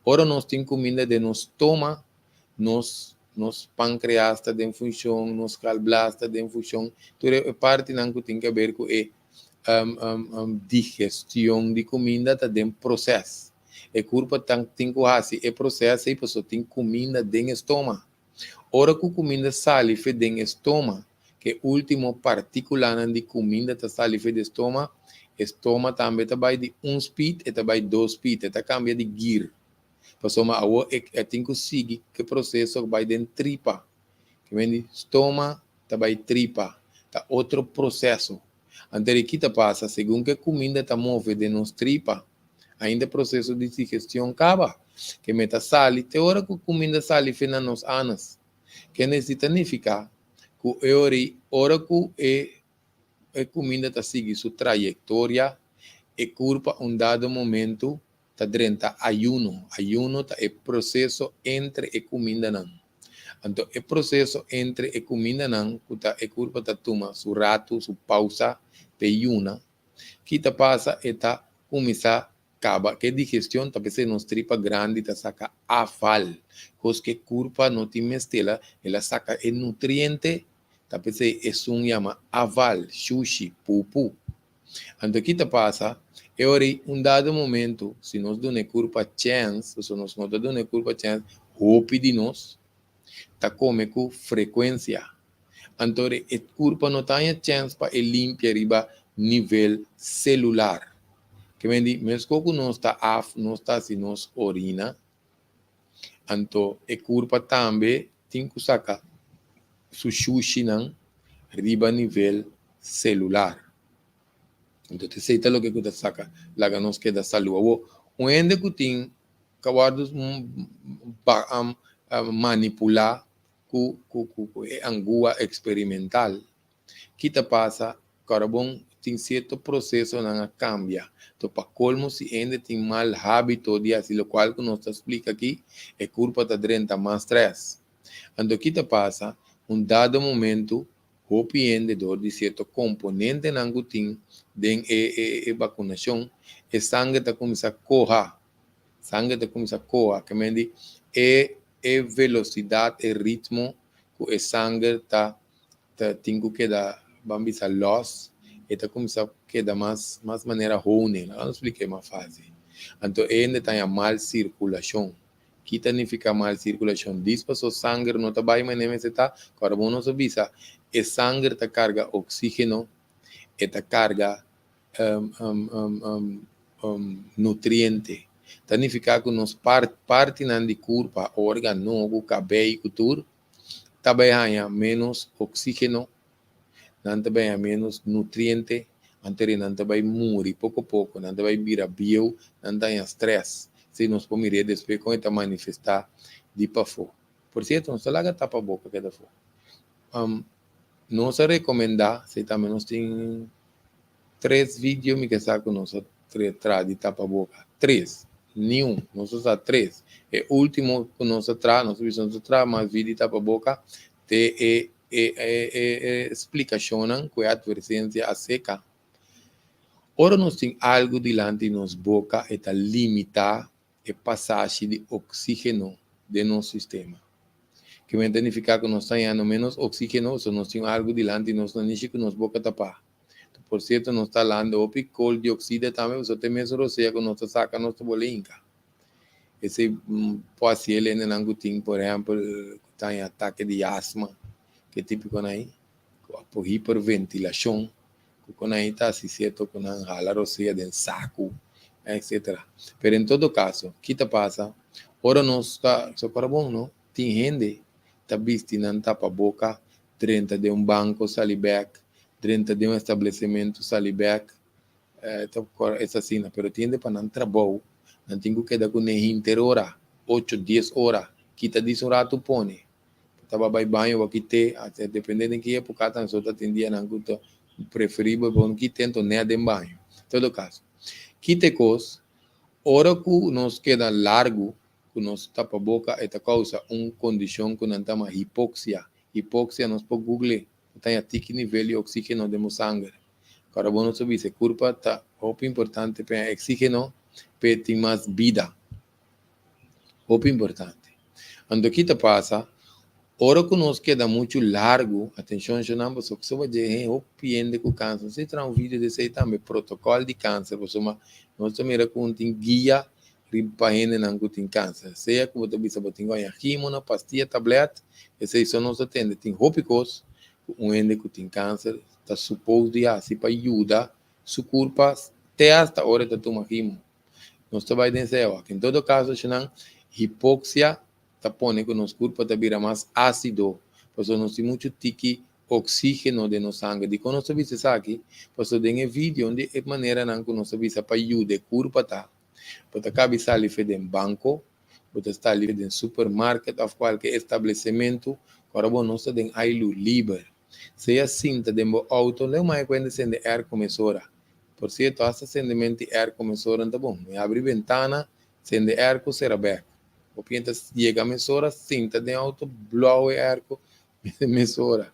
Ora nós temos comida de nós toma, nos pâncreas está em função, nos gallbladas está em função, toda a parte que tem a ver com a digestão de comida está em processo. E corpo tem que fazer o processo e a pessoa tem comida dentro do estômago. Ora que a comida saliva dentro do estômago, que é a última partícula de comida está saliva do estômago, o estômago também vai de 1 speed e vai de 2 speed, está cambia de gear. Pessoa tem que seguir que processo vai dentro tripa. Que vem estômago, vai tripa. Tá outro processo. Antes que passa, segundo que a comida está move de nos tripa, ainda o processo de digestão acaba. Que meta sali, te hora que a comida sali fina nos anos. Que necessita significar que hora que a comida está seguindo sua trajetória, e culpa dado momento está dentro ayuno. Ayuno é o processo entre a comida não. Então, o processo entre a comida não, que a culpa está toma seu rato, sua pausa, peiuna, que passa e começa acaba que digestão tá pensando nos tripa grande tá saca afal, cos que culpa não tem mestela, ela saca o nutriente, tá pensando é chama aval, sushi, pupu. Então, que passa? E ora, dado momento, se nós damos culpa chance, se nós não damos culpa chance, hope de nós, tá come com frequência. Então, a culpa não tem chance para limpar riba nível celular. Que vem de, mesmo que não está não está se nós orina, então, a culpa também tem que sacar su sushi não riba nível celular. Então, você está o que você saca, lá que nos queda saúde. O ende que tem que manipular com angua experimental, que passa, carbono tem certo processo na cambia. Então, para colmo, se ainda tem mal hábito de assim, o qual que nós explica aqui, é culpa da drenta mais stress. Então, que passa, dado momento, o empreendedor de certo componente na gutin den vacunação, e sangue está começando a correr. Sangue está começando a correr, que mendi é velocidade, é ritmo que o sangue está tem que dar, vamos dizer, loss, e está começando a quedar mais maneira ruim. Não expliquei mais fácil. Então, ainda tem a mal circulação. Que significa mal circulação? Diz para o sangue não está bem, mas nem está, carbono não se visa. E sangue está carga oxígeno, está carga nutriente. Significa que nos parte de corpo, órgão, cabelo, tudo, também há menos oxígeno, também há menos nutriente, não também morre pouco a pouco, não também vira bio, não tem estresse. Se nós podemos depois com esta manifestar de para fora. Por certo, nós lá tapa a boca que da fora. Nós recomendar, se também nós tem 3 vídeos que saco nós traz de tapa a boca. 3, nenhum, nós usar 3. O último que nós traz, nós traz mais vídeo de tapa a boca, explicação com a advertência a seca. Ora nós tem algo diante de nossa boca e tá limitar a passagem de oxígeno de nosso sistema. Que vai significar que nós temos menos oxígeno, ou nós temos algo diante de nós, não que nossa boca tapar. Por certo, nós está falando de coldioxide também, você tem mesmo receia que nós saca nossa bolinha. Esse pode ser ele não tem, por exemplo, tem ataque de asma, que é típico aí, por hiperventilação, quando aí está se certo com a rala receia de saco, etc. Mas em todo caso, o que passa? Ora nós está, só para bom, não? Tem gente está vestindo tapa-boca dentro de banco Salibec, dentro de estabelecimento Salibec, essa assim, mas tem para não trabalhar, não tem que dar com inteira hora, 8, 10 horas, que está 10 horas tu põe. Estava vai banho, aqui te, dependendo de que época, tá, só atendia não que preferível, bom que tento nem de banho. Todo caso, que te cos, hora que nos queda largo, que nos tapa boca, esta causa condição que não chama hipóxia. Hipóxia nos por Google, tem a tique nível de oxígeno de sangue. Agora, bom, sabe, se curva tá muito importante para oxígeno, para ter mais vida. Muito importante. Quando que passa, hora que nos queda muito largo, atenção, chamamos só que só vai dizer, o piende com câncer. Você traz um vídeo desse aí também, protocolo de câncer, você nós também tem guia para gente não tem câncer. Seja que você bisa botar ganha quimio, pastilha, tablete, esse só nós atende. Tem rópicos, gente que tem câncer, está suposto de assim para ajudar su culpa até esta hora de tomar quimio. Nós vai dizer, em todo caso, senão hipóxia está pondo que nossa culpa está vira mais ácido, porque nós temos muito tique oxígeno de nosso sangue. De quando nós vimos aqui, porque tem um vídeo onde é maneira não que nós vimos para ajudar a culpa tá. Porque acaba de sair em banco, porque está ali em supermercado ou qualquer estabelecimento, agora bom nós temos ailo livre. Se a cinta de auto, não mais quando acende ar comissora. Por certo, essa acendimento de ar comissora tá bom. Me abre ventana, acende ar com aberto. O cliente chega a emissora, cinta de auto, blow o arco, emissora.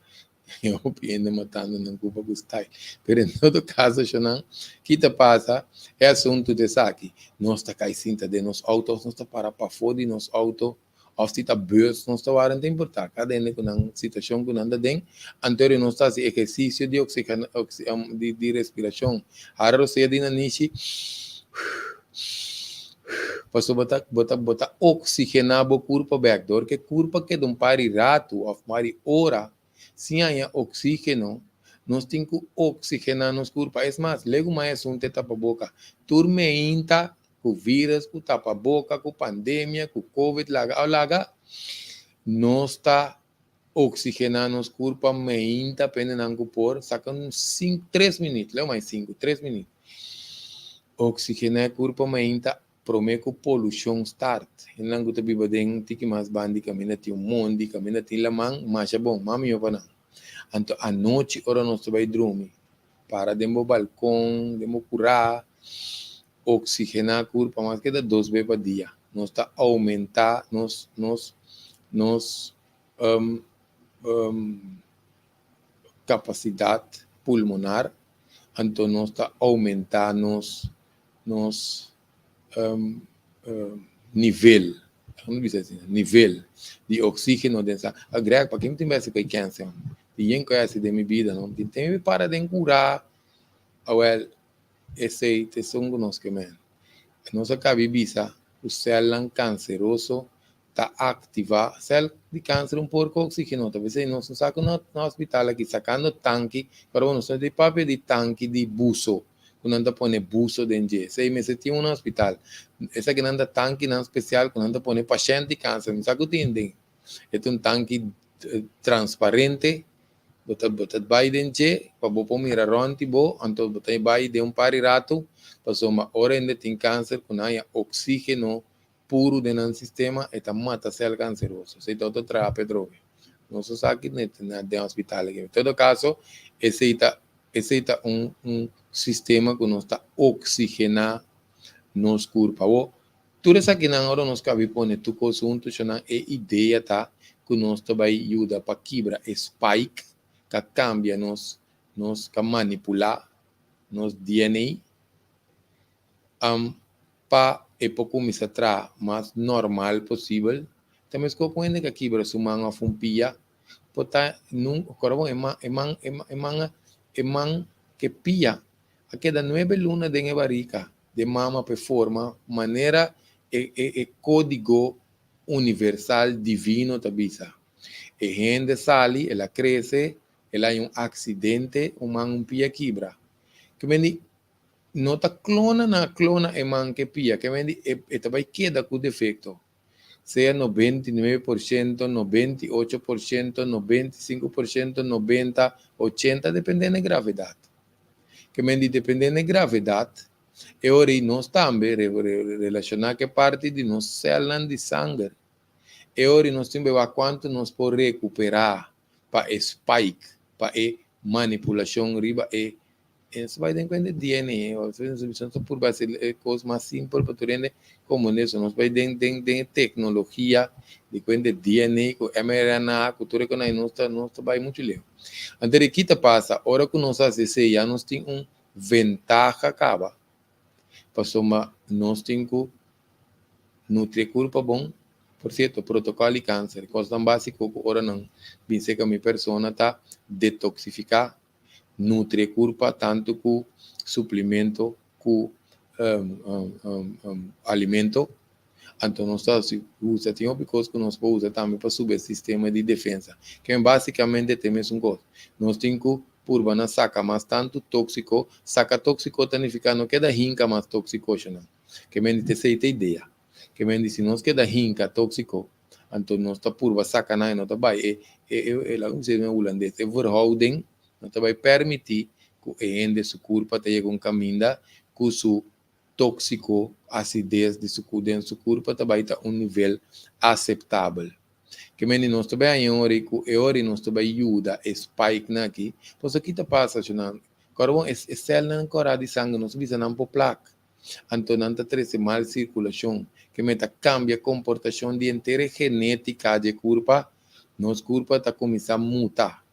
E o cliente matando na culpa do style. Mas em todo caso, o que passa é assunto de saque. Nós está com cinta de nos autos, nós está para fora de nos autos, ou se está bus, nós está varando de importar. Cada um com uma situação que não está dentro, anterior nós está exercício de oxigênio, de respiração. Agora você de nanichi, Paso bota oxigenar o corpo back, que corpo que de pari rato ou pari hora, se há oxígeno, nós temos que oxigenar nosso corpo. É mais, lego mais tapa boca. Turme inta, com vírus, com tapa boca, com pandemia, com covid, laga, nós está oxigenando nosso corpo, me inta, penenango por, saca uns 3 minutos, lego mais 5, 3 minutos. Oxigenar o corpo, me inta, prometo poluição start. Em lango te biba den tiki mas bandi camina ti mundi camina ti lamang mas é bom mami eu não. Então a noite ora nós vai dormir para demo balcão demo curar oxigenar corpo mais que 2 vezes por dia. Nós está aumentar nos capacidade pulmonar. Então nós está aumentar nos nível, como diz assim, nível de oxígeno dentro. Agrega para quem tem esse câncer, ninguém conhece de minha vida, não tem para de curar, well, esse são nós que men. Nós acaba bisa, o célula canceroso está ativa, célula de câncer pouco oxígeno, talvez nós não saco no hospital aqui sacando tanque, para nós tem papel de tanque de buço. Quando anda pone buço dentro, 6 meses tinha um hospital. Essa que anda tanque não especial, quando anda pone paciente de câncer, não sabe o que tem. É um tanque transparente, botar vai dentro, para botar mirar ronti bo, então botar vai de par de rato, passou uma hora ainda tem câncer, quando há oxígeno puro dentro do sistema, e mata célula cancerosa. Se todo traga droga. Não se sabe que não tem hospital aqui. Em todo caso, esse é um sistema que nos está oxigenar nos corpo. Tudo isso aqui na hora nós cabe pôr tu conjunto, é ideia tá que nós vai ajudar para quebrar spike, que cambia nos que manipular nos DNA, pa e pouco misa tra mais normal possível. Também estou com ele que aqui para sumar uma fumpia, pota num corabo emang que pia. Aqui da 9 luna de barica de mama pe forma maneira e código universal divino tabisa. E gente sali, ela cresce, ela hay um acidente, um pia quebra. Que me não tá clona eman que pia, que me vai queda com defeito. Seja 99%, 98%, 95%, 90%, 80%, dependendo da gravidade. Que me dependendo da gravidade, e ora nós também relacionar que parte de nós células de sangue. E ora nós temos a quanto nós podemos recuperar para spike, para manipulação riba e isso vai depender do DNA. Às vezes não por base coisa mais simples para tu render como nisso. Nós vai depender tecnologia, depende do DNA, com mRNA, com tudo que nós vai muito leve. Então aqui te passa, hora que nós fazemos já nós temos ventaja acaba. Passou nós temos nutrir corpo bom. Por certo, protocolo de câncer, coisa tão básica que ora não, bem sei que a minha pessoa está detoxificar, nutrir corpo tanto com suplemento, com alimento. Então, nós usa tem uma coisa que nós podemos usar também para subir o sistema de defesa, que é basicamente temos um coisa. Nós temos que purba na saca, mas tanto tóxico, saca tóxico significa não queda rinca mais tóxico, não. Que me te sei a ideia. Que me diz, se nós queda rinca tóxico, então nós está purba saca não está vai ela como se chama holandês, verhouding, não vai permitir que o ende seu corpo tenha um caminho com seu tóxico, acidez de seu corpo vai estar nível aceitável. Que me nós também ori nós também ajuda spike aqui, pois aqui está passa não, agora é célula na cora de sangue nós bisa não por placa, então não está trazendo mal circulação, que me tá cambia comportação de inteira genética de corpo, nosso corpo está começando a mutar.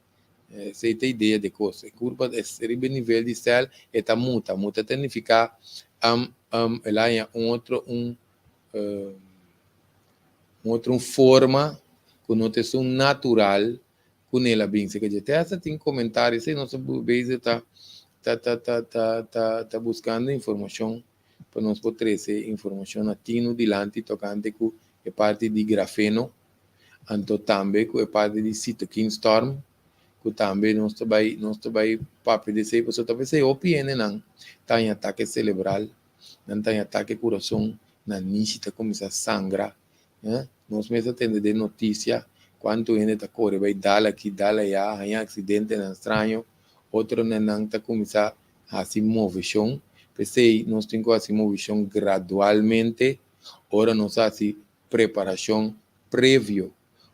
Essa é a ideia de coisa. O corpo é o nível de célula e está muta significa ela é outra forma com notação natural com ela bem. Se que até essa tem comentários, se nossa base está buscando informação para nós poder trazer informação atino dilante tocante com a parte de grafeno, então também com a parte de cytokine storm, que também nós vai papo de ser, você talvez se opine não, tá em ataque cerebral, não tem ataque coração, na niche está começando a sangrar, né? Nós mesmo temos de notícia, quando ele está correndo, vai dar aqui, dar lá, há acidente não estranho, outro não está começando a se mover, pensei, nós temos que se mover gradualmente, ora nós fazemos preparação prévia.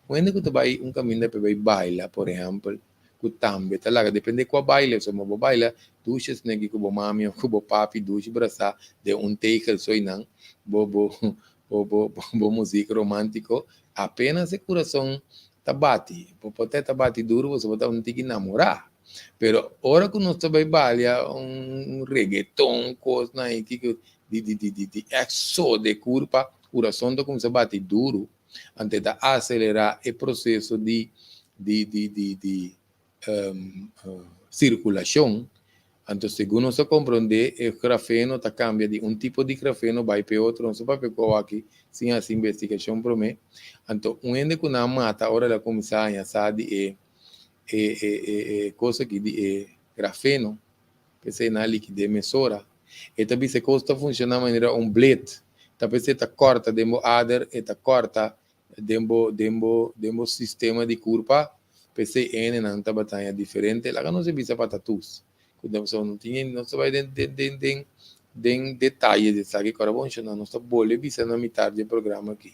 Quando você vai caminho para bailar, por exemplo, que também tá lá, depende de qual baile, se você baila, duches né que o mami, o papi, duche braçar de take só não, bo música romântico, apenas o coração tá bate, pode tá bate duro, você pode não ter que namorar. Pero hora que nós também bailar reggaeton, coisa aí que de exo de curva, o coração tá começa a bater duro, antes de acelerar o processo de circulação. Então, segundo nós compreender, o grafeno está cambia de tipo de grafeno vai para outro, não se vai pegar aqui, sem essa investigação para mim. Então, ende que na mata, agora ela começa a assar de coisa que de grafeno, que se na liquidez mesura, e também se costa funciona de maneira blade, também se corta demo ader, e corta demo sistema de curva, PCN não está batalha diferente, lá não se visa para tatus. Quando você não tem, não se vai de detalhes de sabe que agora vamos chamar nossa bolha visa na metade do programa aqui.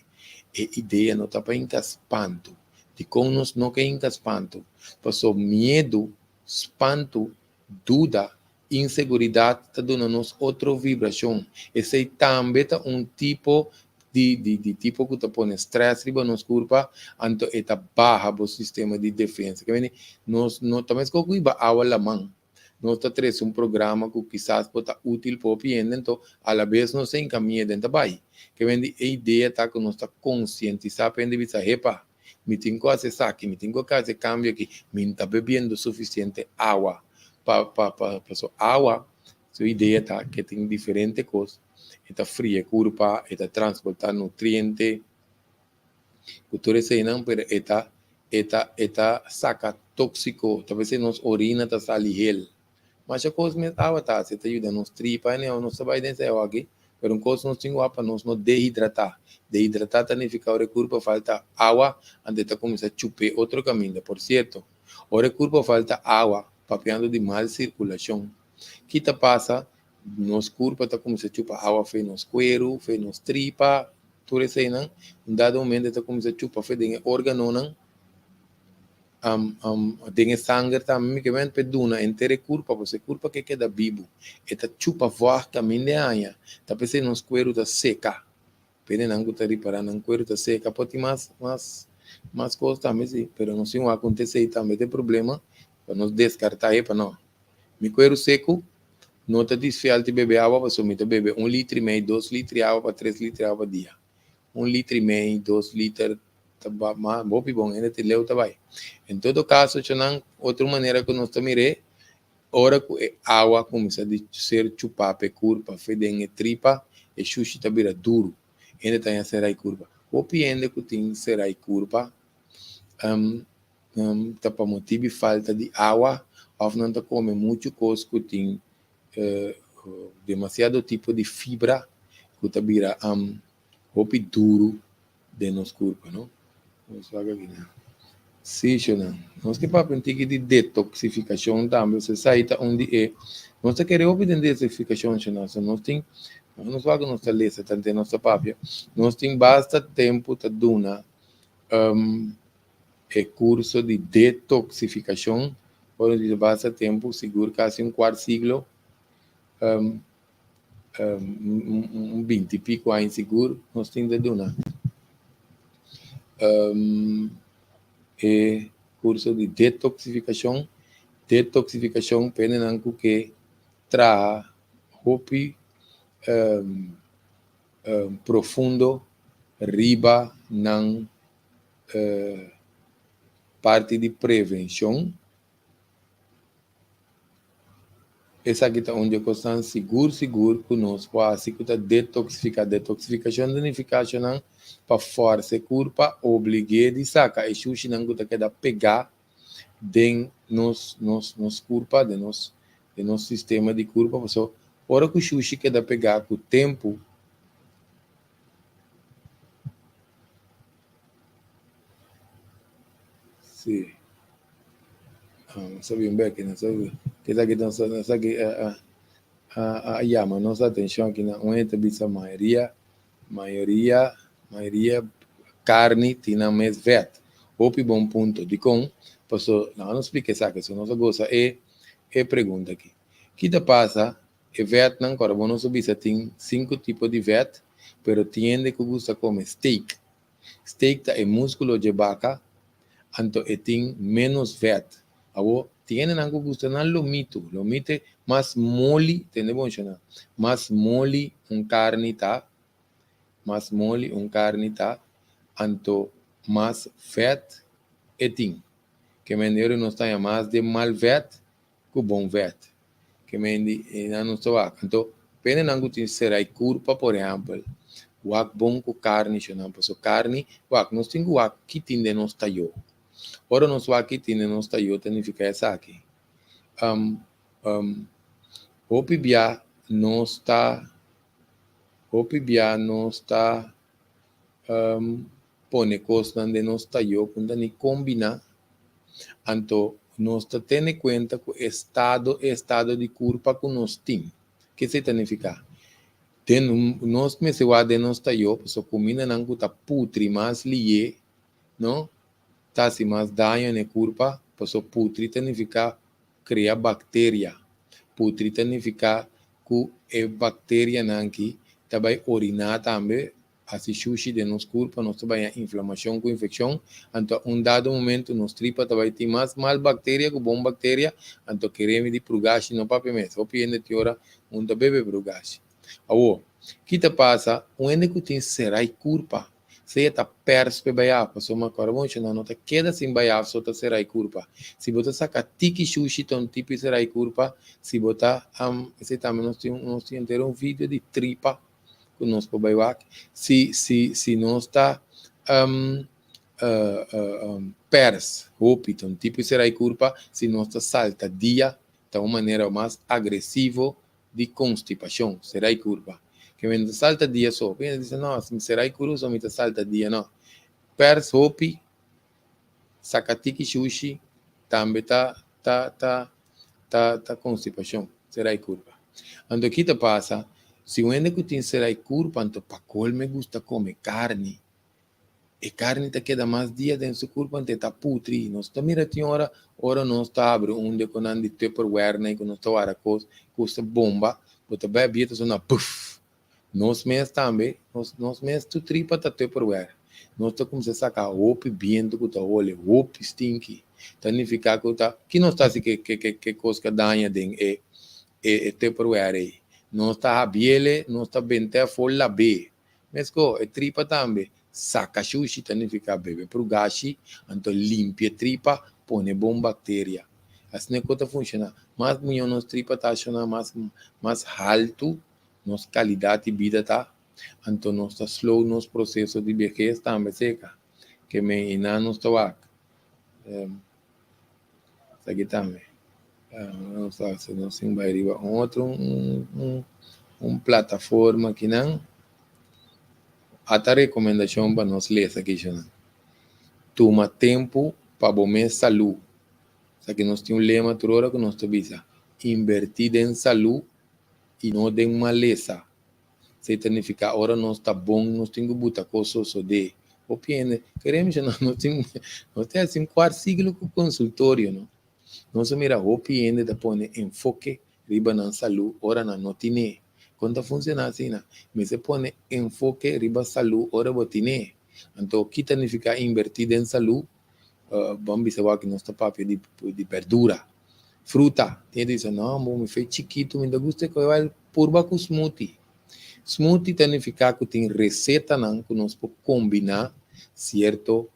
E ideia não está para espanto, de como nós não quer espanto, passou medo, espanto, dúvida, inseguridade está dando nos outra vibração. Esse também está tipo de tipo que está pondo estresse riba nos corpo, então está barra o sistema de defesa. Que nós também escolhemos a água la mão. nós está trazendo programa que quizás pode estar útil para o cliente, então, a la vez, nós se encaminha dentro da baia. Que vem a ideia tá que nós está conscientizar para indivíduo, epa, me tenho que fazer saque, me tenho que fazer cambio aqui, me está bebendo suficiente água, para água, sua ideia tá que tem diferentes coisas, está fria, curva, está transportar nutrientes, cultura se não, pero eta saca tóxico, talvez nos orina tá salir. Mas a coisa mesmo água tá, se te ajuda nos tripa, né, não sabe dentro água aqui, pero um coisa nos tinha para nos não dehidratar. Dehidratar significa o corpo falta água, antes de começar a chupar outro caminho, por certo. O corpo falta água, papeando de mal circulação. Que te passa, nos corpo tá começando a chupar água, fez nos cuero, fez nos tripa, tudo isso aí, não? Um dado momento tá começando a chupar, fez de órgão, não? Tem sangue também que vem peduna inteira curva, você curva que queda vivo, e tá chupa voar caminho de anha, tá pensando nos cuero tá seca, pede não tá reparando, não cuero tá seca, pode mais coisas também sim, pero não se vai acontecer aí também tem problema, para nos descartar aí para não, me cuero seco, não tá desfial de beber água, você me tá beber 1,5 litro, 2 litros de água para 3 litros de água por dia, 1,5 litro, 2 litros bom, ainda te leu também. Em todo caso, outra maneira que nós também hora que a água começa a ser chupada para curva, fedendo tripa, e xuxi está vira duro, ainda tem a ser aí curva. O piende que tem ser aí curva, tá para motivo falta de água, ou não tá come muito coisa que tem demasiado tipo de fibra, que tá vira roupa duro de nos curva, não? Vamos falar aqui, né? Sim, não. Nós que para pentir de detoxificação também, você sai da onde é. Nós queremos obter detoxificação, nós tem, nós vamos nossa lista, tanto nossa papia, nós tem bastante tempo para dar curso de detoxificação, por bastante tempo, seguro quase um quarto siglo, 20 e pico anos seguro, nós tem de dar. Curso de detoxificação penenanco que traz hopi profundo riba nan parte de prevenção. Essa aqui está onde eu estou seguro que nós podemos detoxificar. Detoxificação significa para força curva, obrigue de sacar. E xuxi não está queda pegar de nos curva, de nosso sistema de curva. Então, hora que o xuxi queda pegar com o tempo, sim. Sabe bem que não sabe que aqui não sabe a chama nossa atenção aqui na onde bisa maioria carne tem na mais vet opi bom ponto de com posso não explica isso que se nossa gosta é pergunta aqui que te passa é vet não carbono bisa tem 5 tipos de vet pero tiende que gosta comer steak é músculo de vaca então tem menos vet. Abo tienen algo que usted no lo mite más moli, tenemos más moli un carnita, anto más fat etin, que me dio no está más de mal fat que bom fat, que me no está anto penen algo que será curva por ejemplo, wak bom com carne, so carne, wak nós tem wak que tem de nós tayo. Ora nós aqui tem nós tayo significa essa aqui. Opibia não está pone coisa de nós tayo quando ni combina. Então nós está tendo em conta que o estado de curva que nós tem. Que significa? Nós me se vai de nós tayo, so combina não que tá putri mais lié, não? Tá se mais daño na curva, pois putri significa criar bactéria. Putri significa que é bactéria nanki, também orinar também, Assim, sushi de nos culpa, nós vai inflamação com infecção, então, dado momento, nos tripa vai ter mais mal bactéria que bom bactéria, então, queremos de prugashi no papel mesmo, o piende de hora, bebe prugashi. Awo, que te passa, o ende que tem será culpa, se tá perspe baiá, passou uma carbon, não tá queda sem baiá, só tá será culpa. Se você saca tiki sushi, então tipo será culpa, se botar, esse também nós temos um vídeo de tripa, conosco baiwak, se não está pers, então tipo será culpa, se não está salta dia, de uma maneira mais agressiva de constipação, será culpa. Que me salta dia só, me diz, não, será culpa, só me salta dia, não. Pers, hopi, sakatiki sushi, também tá constipação, será culpa. Ando aqui te passa, se o ende que tem será culpa, então para qual me gusta comer carne, e carne te queda mais dia dentro do corpo, então tá putri. Nós tá mira tem hora nós tá abre onde quando ande Tupperware, né, quando nós tá hora custa bomba, bota bebida tá só puff. Nós mesmo também, nós mesmo tu tripa tá Tupperware. Nós tá começando a sacar roupa viento que tá olha, roupa stinky. Significa que nós tá assim que coisa danha den e Tupperware aí. Nós tá a biele, nós tá bente a folha B. Mas é tripa também. Saca sushi, significa bebe prugashi, então limpia tripa, põe bom bactéria. Assim é que funciona. Mas minha nossa tripa tá achando mais alto, nossa qualidade de vida tá. Então nós tá slow nos processos de vejez também seca. Que me ina nos toac. Isso aqui também. Não sei se nós vai arriba outro plataforma que não. A recomendação para nós ler aqui, já. Toma tempo para bomer saúde. Isso aqui nós temos lema toda hora que nós temos. Invertir em saúde e não em maleza. Isso significa, agora nós está bom, nós temos que botar coisas de. O piene, queremos, nós temos assim, 4 siglos com consultório, não? Nós mira, o piene da põe enfoque, riba na saúde, ora na notine. Quando funciona assim, mas se põe enfoque, riba saúde, ora botine. Então, o que significa invertir em saúde? Vamos dizer que nós está papel de verdura, fruta. Tem dizer, não, me fez chiquito, me gusta que eu vou pôr com smoothie. Smoothie significa que tem receita que nós podemos combinar certo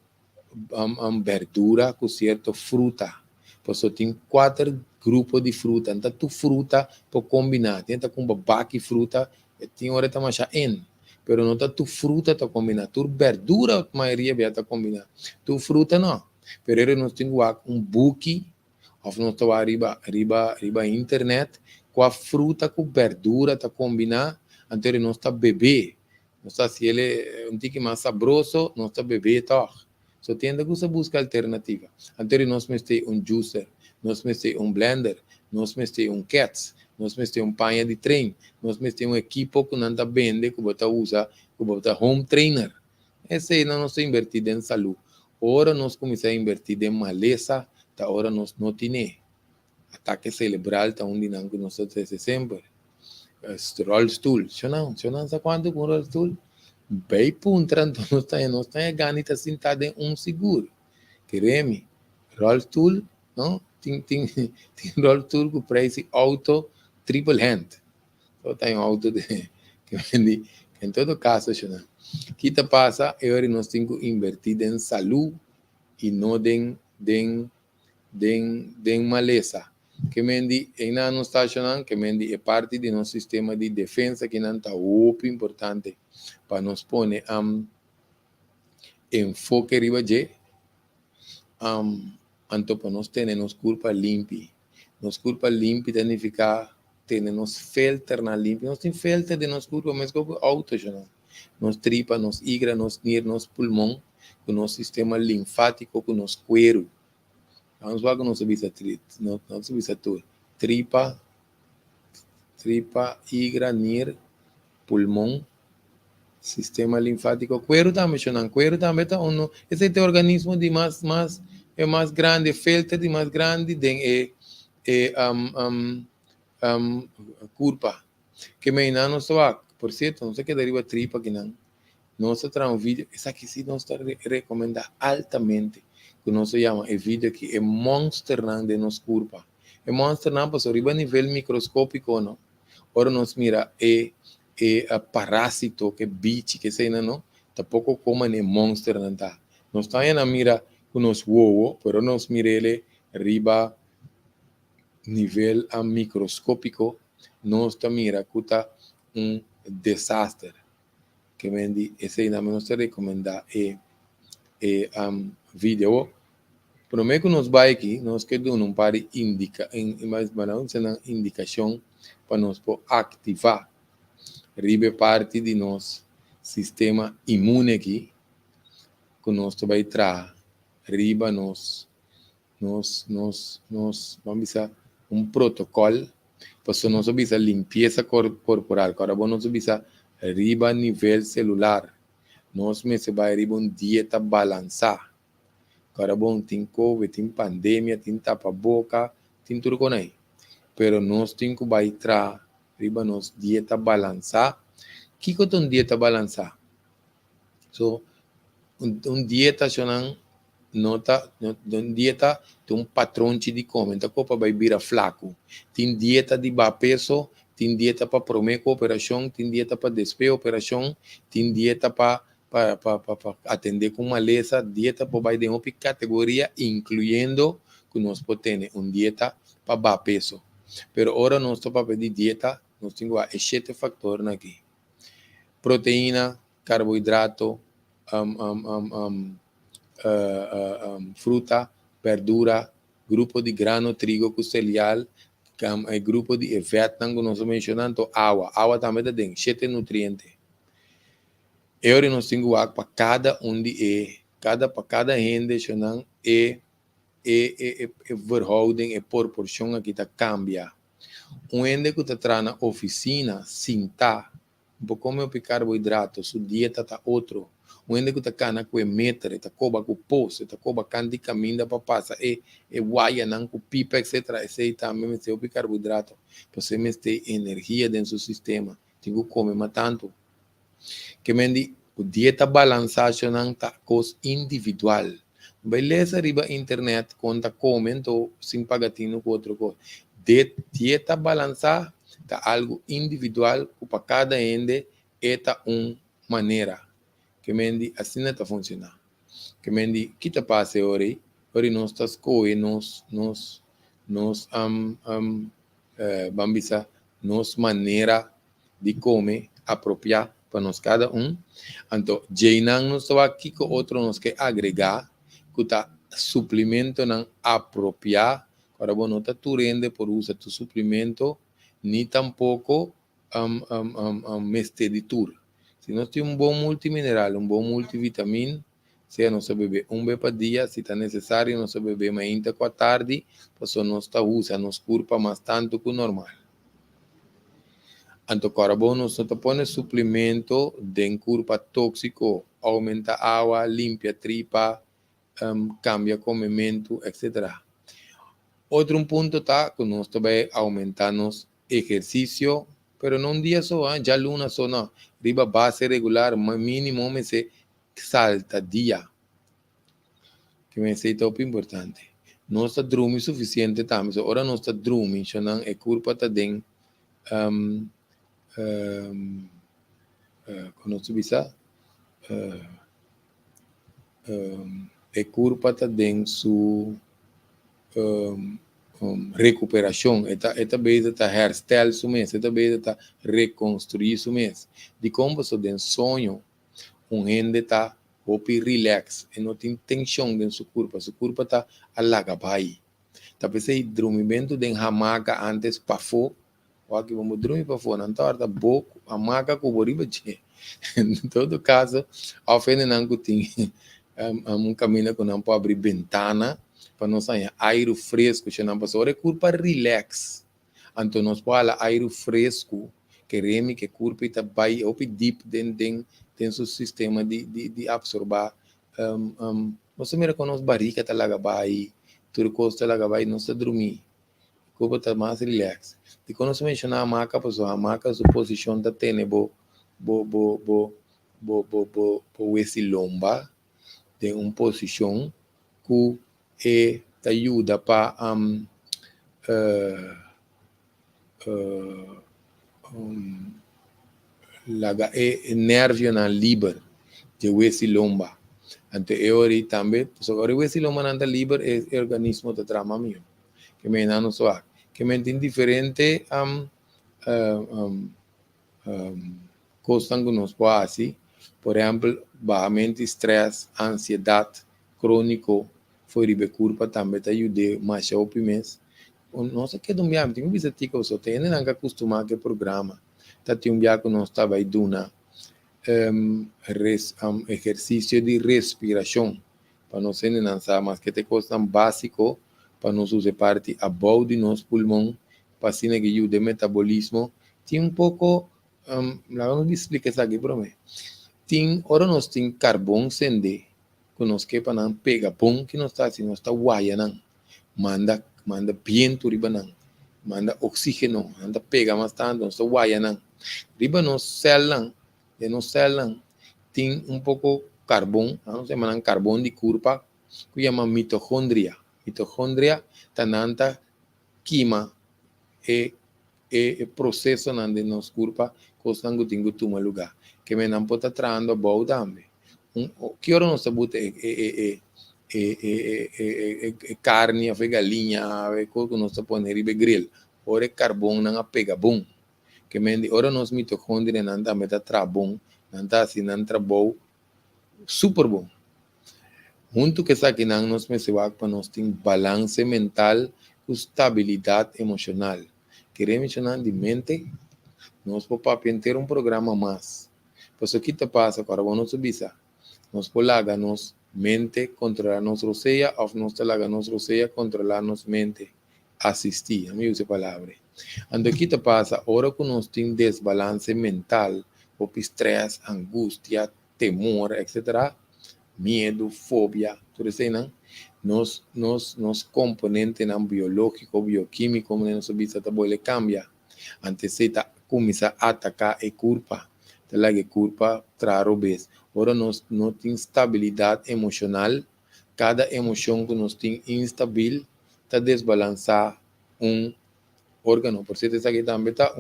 verdura com certo fruta. Por isso tem 4 grupos de fruta. Então, tu fruta pode combinar. Tenta com babaque fruta, tem hora que está en. Pero não tá tu fruta tá combinar. Tu verdura, a maioria vai tá combinar. Tu fruta não. Pero nós temos book, ou nós estamos arriba internet, com a fruta com verdura tá combinar. Então, nós tá bebê. Nós tá, se ele é tique mais saboroso, nós tá bebê, tá. Só tem que buscar alternativa. Então, nós temos juicer, nós temos blender, nós temos cats, nós temos panha de trem, nós temos equipo que não vende, que você usa, que você home trainer. Esse aí nós estamos invertido em saúde. Agora nós começamos a invertir em maleza, agora nós não temos. Ataque cerebral, tá onde não nós temos sempre. Rollstool, você não sabe quanto com rollstool? Bem puntra, então nós estamos ganhando sentado em seguro. Queremos rollstool, não? Tem rollstool com preço auto, triple hand. Só tem auto que vende. Em todo caso, o que te passa é que nós temos que invertir em saúde e não em maleza. Que mendi em não está achando que mendi é parte do nosso sistema de defesa que não está muito importante para nos pôr enfoque riba de então para nós ter nos culpa limpa. Nos culpa limpa significa ter nos filter na limpa. Nós tem filter de nos culpa, mas como auto já não. Nos tripa, nos igra, nos nir, nos pulmão, com nosso sistema linfático, com nosso cuero. Vamos lá que não subisse tudo. Tripa, igra, nir, pulmão, sistema linfático, cuero também, cuero também está esse é o organismo de mais grande, filter de mais grande, culpa. Que me não só, por certo, não sei que deriva tripa que não. nós traemos um vídeo, esse aqui sim nós recomenda altamente, que nós chama o vídeo que é monster de nos curva. É monster não, mas arriba a nível microscópico, não. Ora nós mira a parásito, que bicho, que sei não, tampouco como é monster não tá. Nós está na mira com nos uovo, pero nós mira ele arriba nível microscópico, nós está mira que tá desastre. Que vendi esse ainda menos te recomenda vídeo. Pero me que nos vai aqui, nós que dão um par de indicação para nós ativar ribe parte de nosso sistema imune aqui, que nós vai trazer riba nós vamos dizer protocolo para nós vamos limpeza corporal, agora nós vamos riba nível celular, nós me se vai riba dieta balançada. Agora bom, tem COVID, tem pandemia, tem tapa-boca, tem tudo com aí. Pero nós temos que vai trazer riba nos dieta balançada. O que é uma dieta balançada? So, dieta chama nota, dieta tem patrão de comer, então copa vai virar flaco. Tem dieta de baixo peso, tem dieta para prometer operação, tem dieta para despedir operação, tem dieta para atender com uma lesa, dieta para vai de uma categoria, incluindo que nós podemos uma dieta para baixo peso. Pero agora nós estamos para pedir dieta, nós temos 7 fatores aqui. Proteína, carboidrato, fruta, verdura, grupo de grano, trigo, cereal, grupo de Vietnam, que nós mencionando, água. Água também tem 7 nutrientes. Agora nós temos água para cada de para cada gente, chamam verhouding, proporção aqui está cambia. Gente que está na oficina, sinta, come o carboidrato, sua dieta está outro. Gente que está na metre, está coba com poço, está coba candy caminho para passar, guaia não com pipa, etc. Esse também é o carboidrato, para você ter energia dentro do sistema. Tem que comer mais tanto. Que mendi a dieta balançada não está coisa individual. Beleza, riba internet, conta comento sem pagatino com outra coisa. Dieta balançada está algo individual para cada ende eta maneira. Que mendi assim não está funcionando. Que mendi que te passa hoje nós estamos coisas vamos nos maneira de comer apropriar para nós cada Então, já não estou aqui com outro nós que agregar, que está suplemento não apropriar. Agora, bom, não está tu rende por usar tu suplemento, nem tampouco mesteditur. Se nós temos bom multimineral, bom multivitamina, se nós beber vez por dia, se está necessário, nós beber mais ainda com a tarde, para nós está usando nos corpo mais tanto que o normal. Então, agora, bom, nós não põe suplemento de corpo tóxico, aumenta a água, limpa a tripa, cambia comimento, etc. Outro ponto está que nós também aumentamos exercício, pero não um dia só, já luna só não. Riba base regular, mínimo me se salta dia. Que me sei top importante. Não está dormindo suficiente também. Agora não está dormindo, já não é culpa tá den quando se bisa é culpa tá den su recuperação, esta vez está hairstyle su mês, esta vez está reconstruir su mês. De como se tem sonho, gente está hopi relax, e não tem tensão dentro do corpo está alagabai. Tá pensei dormimento de hamaca antes para fora, ou aqui vamos dormir para fora, não tá boca, hamaca com boriba de. Em todo caso, ao fim não tem caminho que não pode abrir ventana para nós sair ar fresco, que não passa hora curva relax. Então nós podemos ar fresco, que reme que curva está bem up deep dentro do sistema de absorver. Nós mira com nós barriga está lá bem, tudo costa lá bem, nós está dormir. Curva está mais relax. E quando nós mencionar a maca, a maca sua posição está tendo esse lomba de uma posição que te ajuda para laga nervio na liber de esse lomba. Ante eori também, so esse lomba na liber é organismo de trama meu, que me não soa, que me tem diferente coisas que nos pode, por exemplo, baixamente estresse, ansiedade, crônico, foi ribe culpa também te ajuda mais a opimens. Nossa, que um dia tem visa tica só tem nem que acostumar que programa. Tá tem um dia que nós estava aí duna exercício de respiração para nós não lançar mais que te coisa básico para nós usar parte a boa de nosso pulmão para assim que ajude o metabolismo. Tem um pouco lá não explica isso aqui para mim. Tem ora nós tem carbono sende que nós que para não pega bom que nós está assim nós está guaia não manda viento riba não manda oxígeno manda pega mais tanto nós está guaia não riba nós células de nós células tem um pouco carbono não se chama carbono de curva que chama mitocôndria tá nanta quima e processo na de nos curva costa que tem que tomar lugar que me não pode trando bom também que hora nós sabemos carne, a galinha, a coisa que nós põe ribe grill, ora carbono não pega bom, que me ora nós mitocôndria não tá meta trabom, não tá assim não trabou, super bom. Junto que essa aqui não nos me se vai para nós tem balance mental com estabilidade emocional. Queremos mencionar de mente, nós podemos ter um programa mais. Por isso que te passa para nós subir, nós podemos mente controlar nossa ceia, ou nós talaga nossa ceia controlar nossa mente, assistir, a mim essa palavra. Ando aqui te passa, hora que nós temos desbalance mental, ou estresse, angústia, temor, etc., medo, fobia, tudo isso, não? Nos componentes biológico, bioquímico, como nós sabemos, ele cambia. Antes de começar a atacar a culpa, talaga culpa, traro vez. Ora nós não temos estabilidade emocional, cada emoção que nós temos instável está desbalançar um órgão. Por isso aqui também está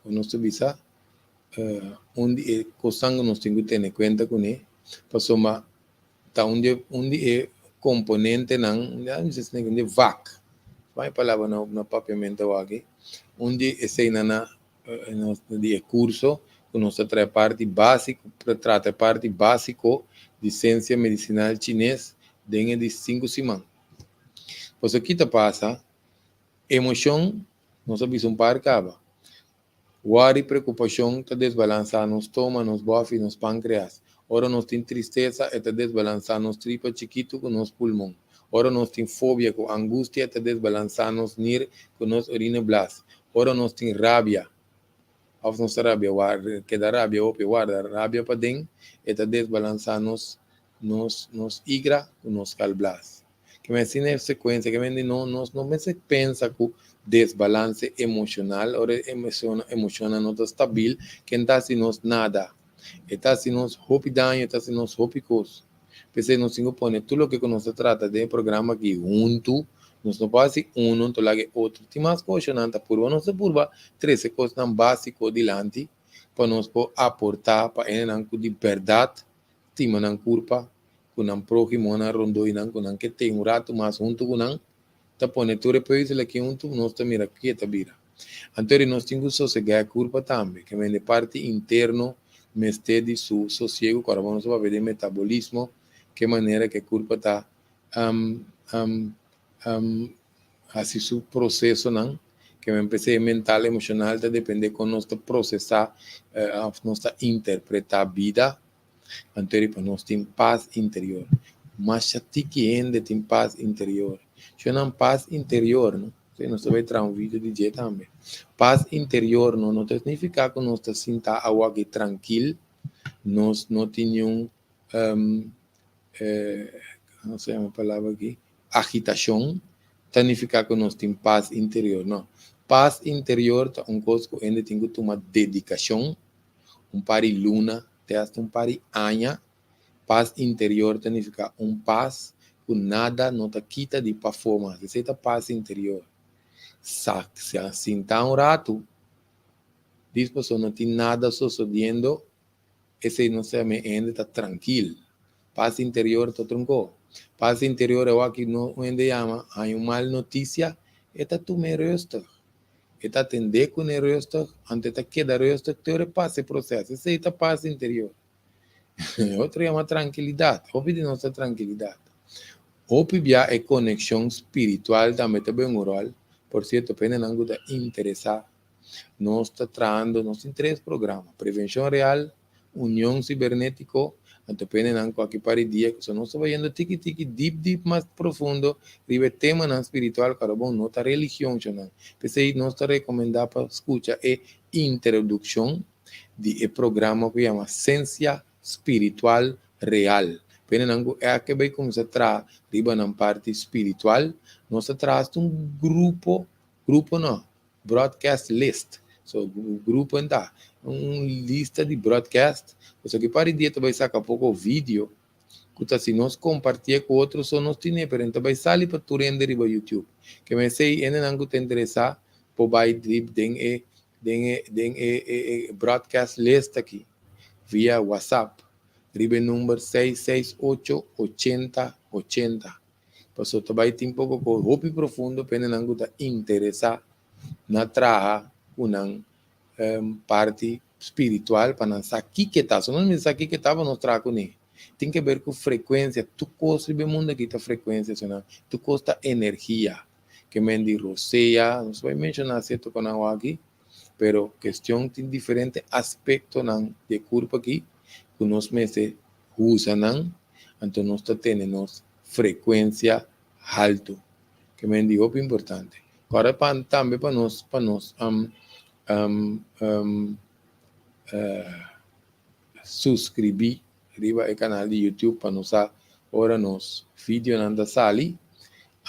nós visa onde coisa que nós temos que ter em conta com ele, para somar tá onde é componente não sei se é vac, vai palavra na papiamento aqui onde esse na de curso que nós traz parte básico trata parte básico de ciência medicinal chinês dentro de 5 semanas. Pois aqui te passa emoção nós sabemos um par acaba worry preocupação está desbalançar nos estômago, nos bofe, nos pâncreas. Ora nós tem tristeza está desbalançar nos tripa chiquito com nos pulmão. Ora nós tem fobia com angústia está desbalançar nos nir com nos urina blas. Ora nós tem rabia. Of nos rabia que da rabia ou guarda rabia para dentro está desbalançar nos igra com nos calblas. Que me ensina a sequência que me não me se pensa com desbalance emocional ou emocional não está estável que está se nos nada. Está se nos hopi daño, está se nos hopi coisa. Pensei nos cinco pone tudo o que nós trata de programa aqui junto, nós não pode não lá que outro. Tem mais coisas não tá por nós por 13 coisas não básico dilante para nós aportar para ele com de verdade, tima não culpa, com não próximo não rondoi não com que tem um rato mais junto com não tá pone tudo depois ele aqui junto nós tá mira aqui tá vira. Então nós temos que sossegar a culpa também, que vem de parte interno meste de su sossego, agora vamos ver de metabolismo, que maneira que a culpa está assim su processo não, que eu empecé mental, emocional, tá depende com nós processar, nós interpretar a vida, então para nós tem paz interior, mas ti que ainda tem paz interior, se não paz interior, não? Nós vai trazer um vídeo de dia também. Paz interior não significa que nós sinta algo aqui tranquilo, nós não temos não sei a palavra aqui, agitação, significa que nós temos paz interior, não. Paz interior tá coisa que ainda tem que tomar dedicação. Pari luna, te hasta pari aña. Paz interior significa paz que nada não te quita de performance. Essa é a paz interior. Se assim tá rato, diz pessoa não tem nada sucedendo, esse não se me ainda está tranquilo. Paz interior tá truncou. Paz interior é o que não ainda chama, há uma mal notícia, eta tu me resta. Eta atender com o resta, antes de quedar resta, te repassa esse processo. Essa é a paz interior. Outra é uma tranquilidade. Ouve de nossa tranquilidade. Ouve já é conexão espiritual também bem oral. Por certo, pena não está interessar. Nós está trazendo, nós tem 3 programas. Prevenção real, união cibernético, então pena não aqui para dia, que nós estamos vendo tiki deep mais profundo, ribe tema não espiritual, cara bom, não tá religião, não. Pensei, nós está recomendar para escutar é introdução de programa que chama Ciência Espiritual Real. Pena não é que vai começar a trazer riba na parte espiritual, nós traz grupo não, broadcast list. So, o grupo está lista de broadcast. Só que para dia tu vai sacar pouco vídeo, que se nós compartilhar com outros, só nós temos, mas então vai sair para tu render no YouTube. Que me sei, ainda não te interessa, por vai den broadcast list aqui, via WhatsApp, ribe número 668-8080. Passou tu vai ter um pouco com roupa profundo, para não te interessar na traha uma parte espiritual para não saber que está. Se não me sabe que estava, nós trago nem. Tem que ver com frequência. Tu costa o mundo aqui, a frequência, tu costa energia. Que me diz roceia, não vai mencionar certo com a aqui, pero questão tem diferente aspecto de corpo aqui, que nós meses usam, então nós temos frequência alto. Que me diz o importante. Agora também para nós subscrever o canal de YouTube para nós agora nos vídeos não sali,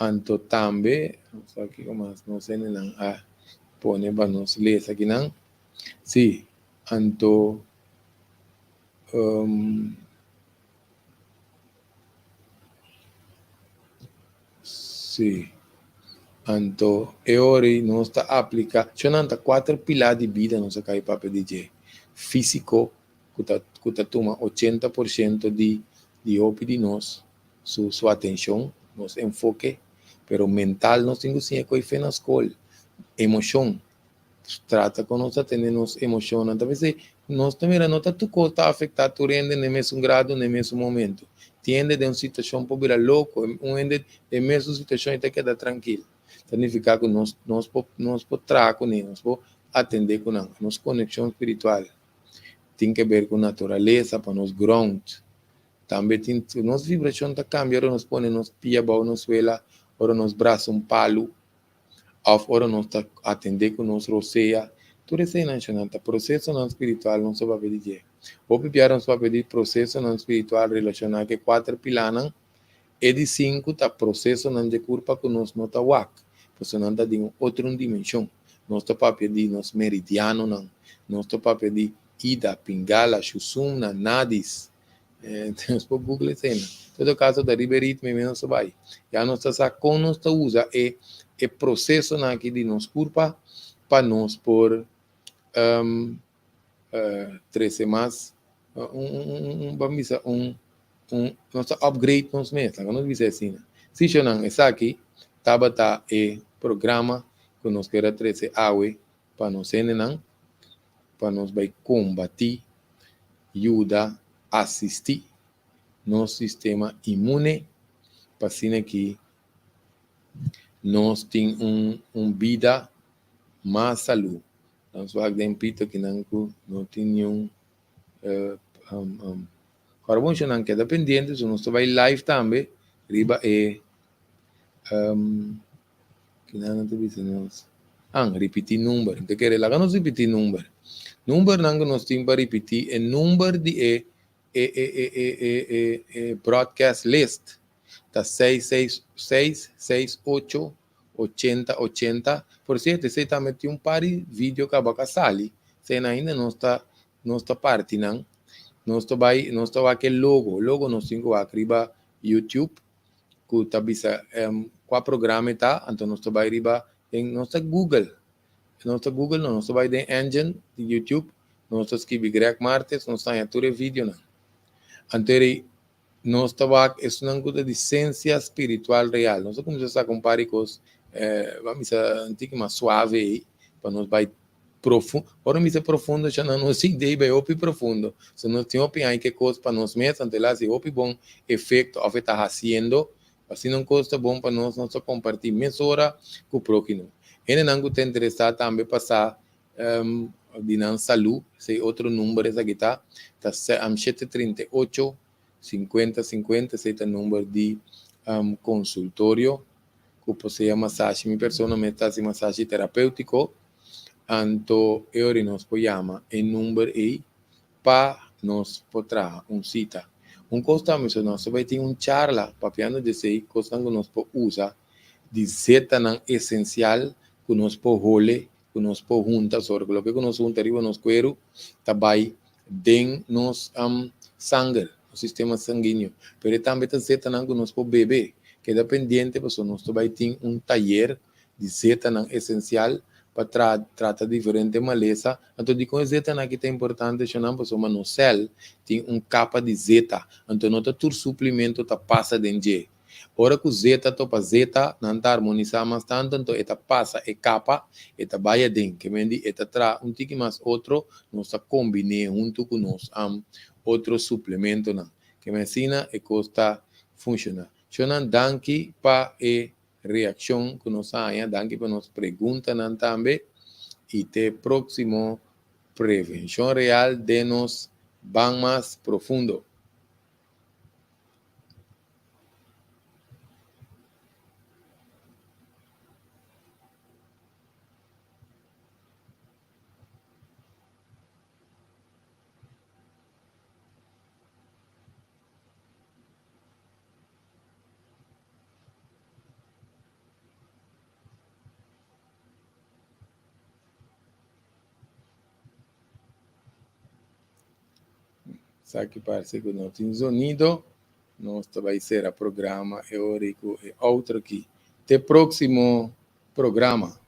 então também aqui como não sei não pone para nós ler aqui não, sim, então sim. Então, agora nós está aplicando, não está 4 pilares de vida nós cai para pedir físico, que está toma 80% de nós, sua atenção, nosso enfoque, pero mental nós temos que ser na escola, emoção, trata com nós atender nos emoção, então nós também não está tu costa afetar tu rende no mesmo grado, no mesmo momento, tiende de uma situação para virar louco, de mesma situação até queda tranquilo. Significa que nós podemos trazer com ele, nós podemos atender com ele. Nossa conexão espiritual tem que ver com a natureza, para nos ground. Também tem nossa vibração está cambiando, nós põe nos pia, nos suela, ora nos braços palo, ora nós está atender com nos roceia. Tudo isso é nacional, tá processo não espiritual, não se vai pedir. Ou pipiar não se vai pedir processo não espiritual relacionado que 4 pilares, e de 5 tá processo não de corpo que nós não tá wak. Você não está em outra dimensão. Nós estamos para pedir nos meridianos, nós estamos para pedir Ida, Pingala, Shusumna, Nadis. Temos para Google isso aí. Todo caso da riberitmo e menos vai. Já nós estamos com nós usa é processo aqui de nos corpo para nós por 13 mais nosso upgrade nos meses. Nós dizer assim. Se eu não está aqui, Tabata é programa que nós queremos trazer água para nós ensinar, para nós vai combater, ajudar, assistir nosso sistema imune, para assim que nós temos vida mais saúde. Nós vamos dar pito que não tem nenhum agora bom se não queda pendente, se nós vai live também, riba é que não te dizemos repetir número que quer lá nós repetir número não nós temos para repetir o número de broadcast list tá 668 80. Por certo, você também tem par de vídeo que vai sali. Você ainda não está parte, não. Nós vai aquele logo nós temos aqui YouTube, que está bisa qual programa está, então nós vai riba em nossa Google. Nossa Google não, nós vai em engine de YouTube, nós escreve Greg Martes, nós está em todo vídeo não. Então nós vai é uma coisa de ciência espiritual real. Nós começamos a comparar com vamos a antiga mais suave para nós vai profundo. Ora me profundo já não sei ideia bem opi profundo. Se nós temos opinião que coisa para nós mesmos, ante lá se opi bom efeito ao está fazendo, assim não custa bom para nós compartilhar mesura com o próximo. Ele não está interessado também passar de não saúde, se outro número essa aqui tá 738 5050, esse é o número de consultório que você massagem, minha pessoa me está fazendo massagem terapêutico. Então, eu nos chamar em número aí para nos poder cita. Coisa nós vai ter charla para dizer coisa que nós usar de zeta essencial que nós role, que nós junta sobre o que nós junta arriba nos cuero, também den nos sangue, o sistema sanguíneo. Pero também tem zeta que nós beber, que é dependente, porque nós vai ter taller de zeta essencial para tratar diferente maleza. Então, de com zeta aqui é importante, chamamos no céu tem capa de zeta. Então, não todo suplemento passa dentro. Ora que zeta topa zeta não está harmonizado mais tanto, então esta passa e capa, esta vai dentro, que mendi esta tra tique mais outro, nós combine junto com nós outro suplemento não, que me ensina e costa funciona. Chonan danke para reação que nós haya, danke para nos perguntas também e até próximo prevenção real de nos van mais profundo. Aqui parece que não tem sonido. Nós vai ser a programa eórico e outro aqui. Até próximo programa.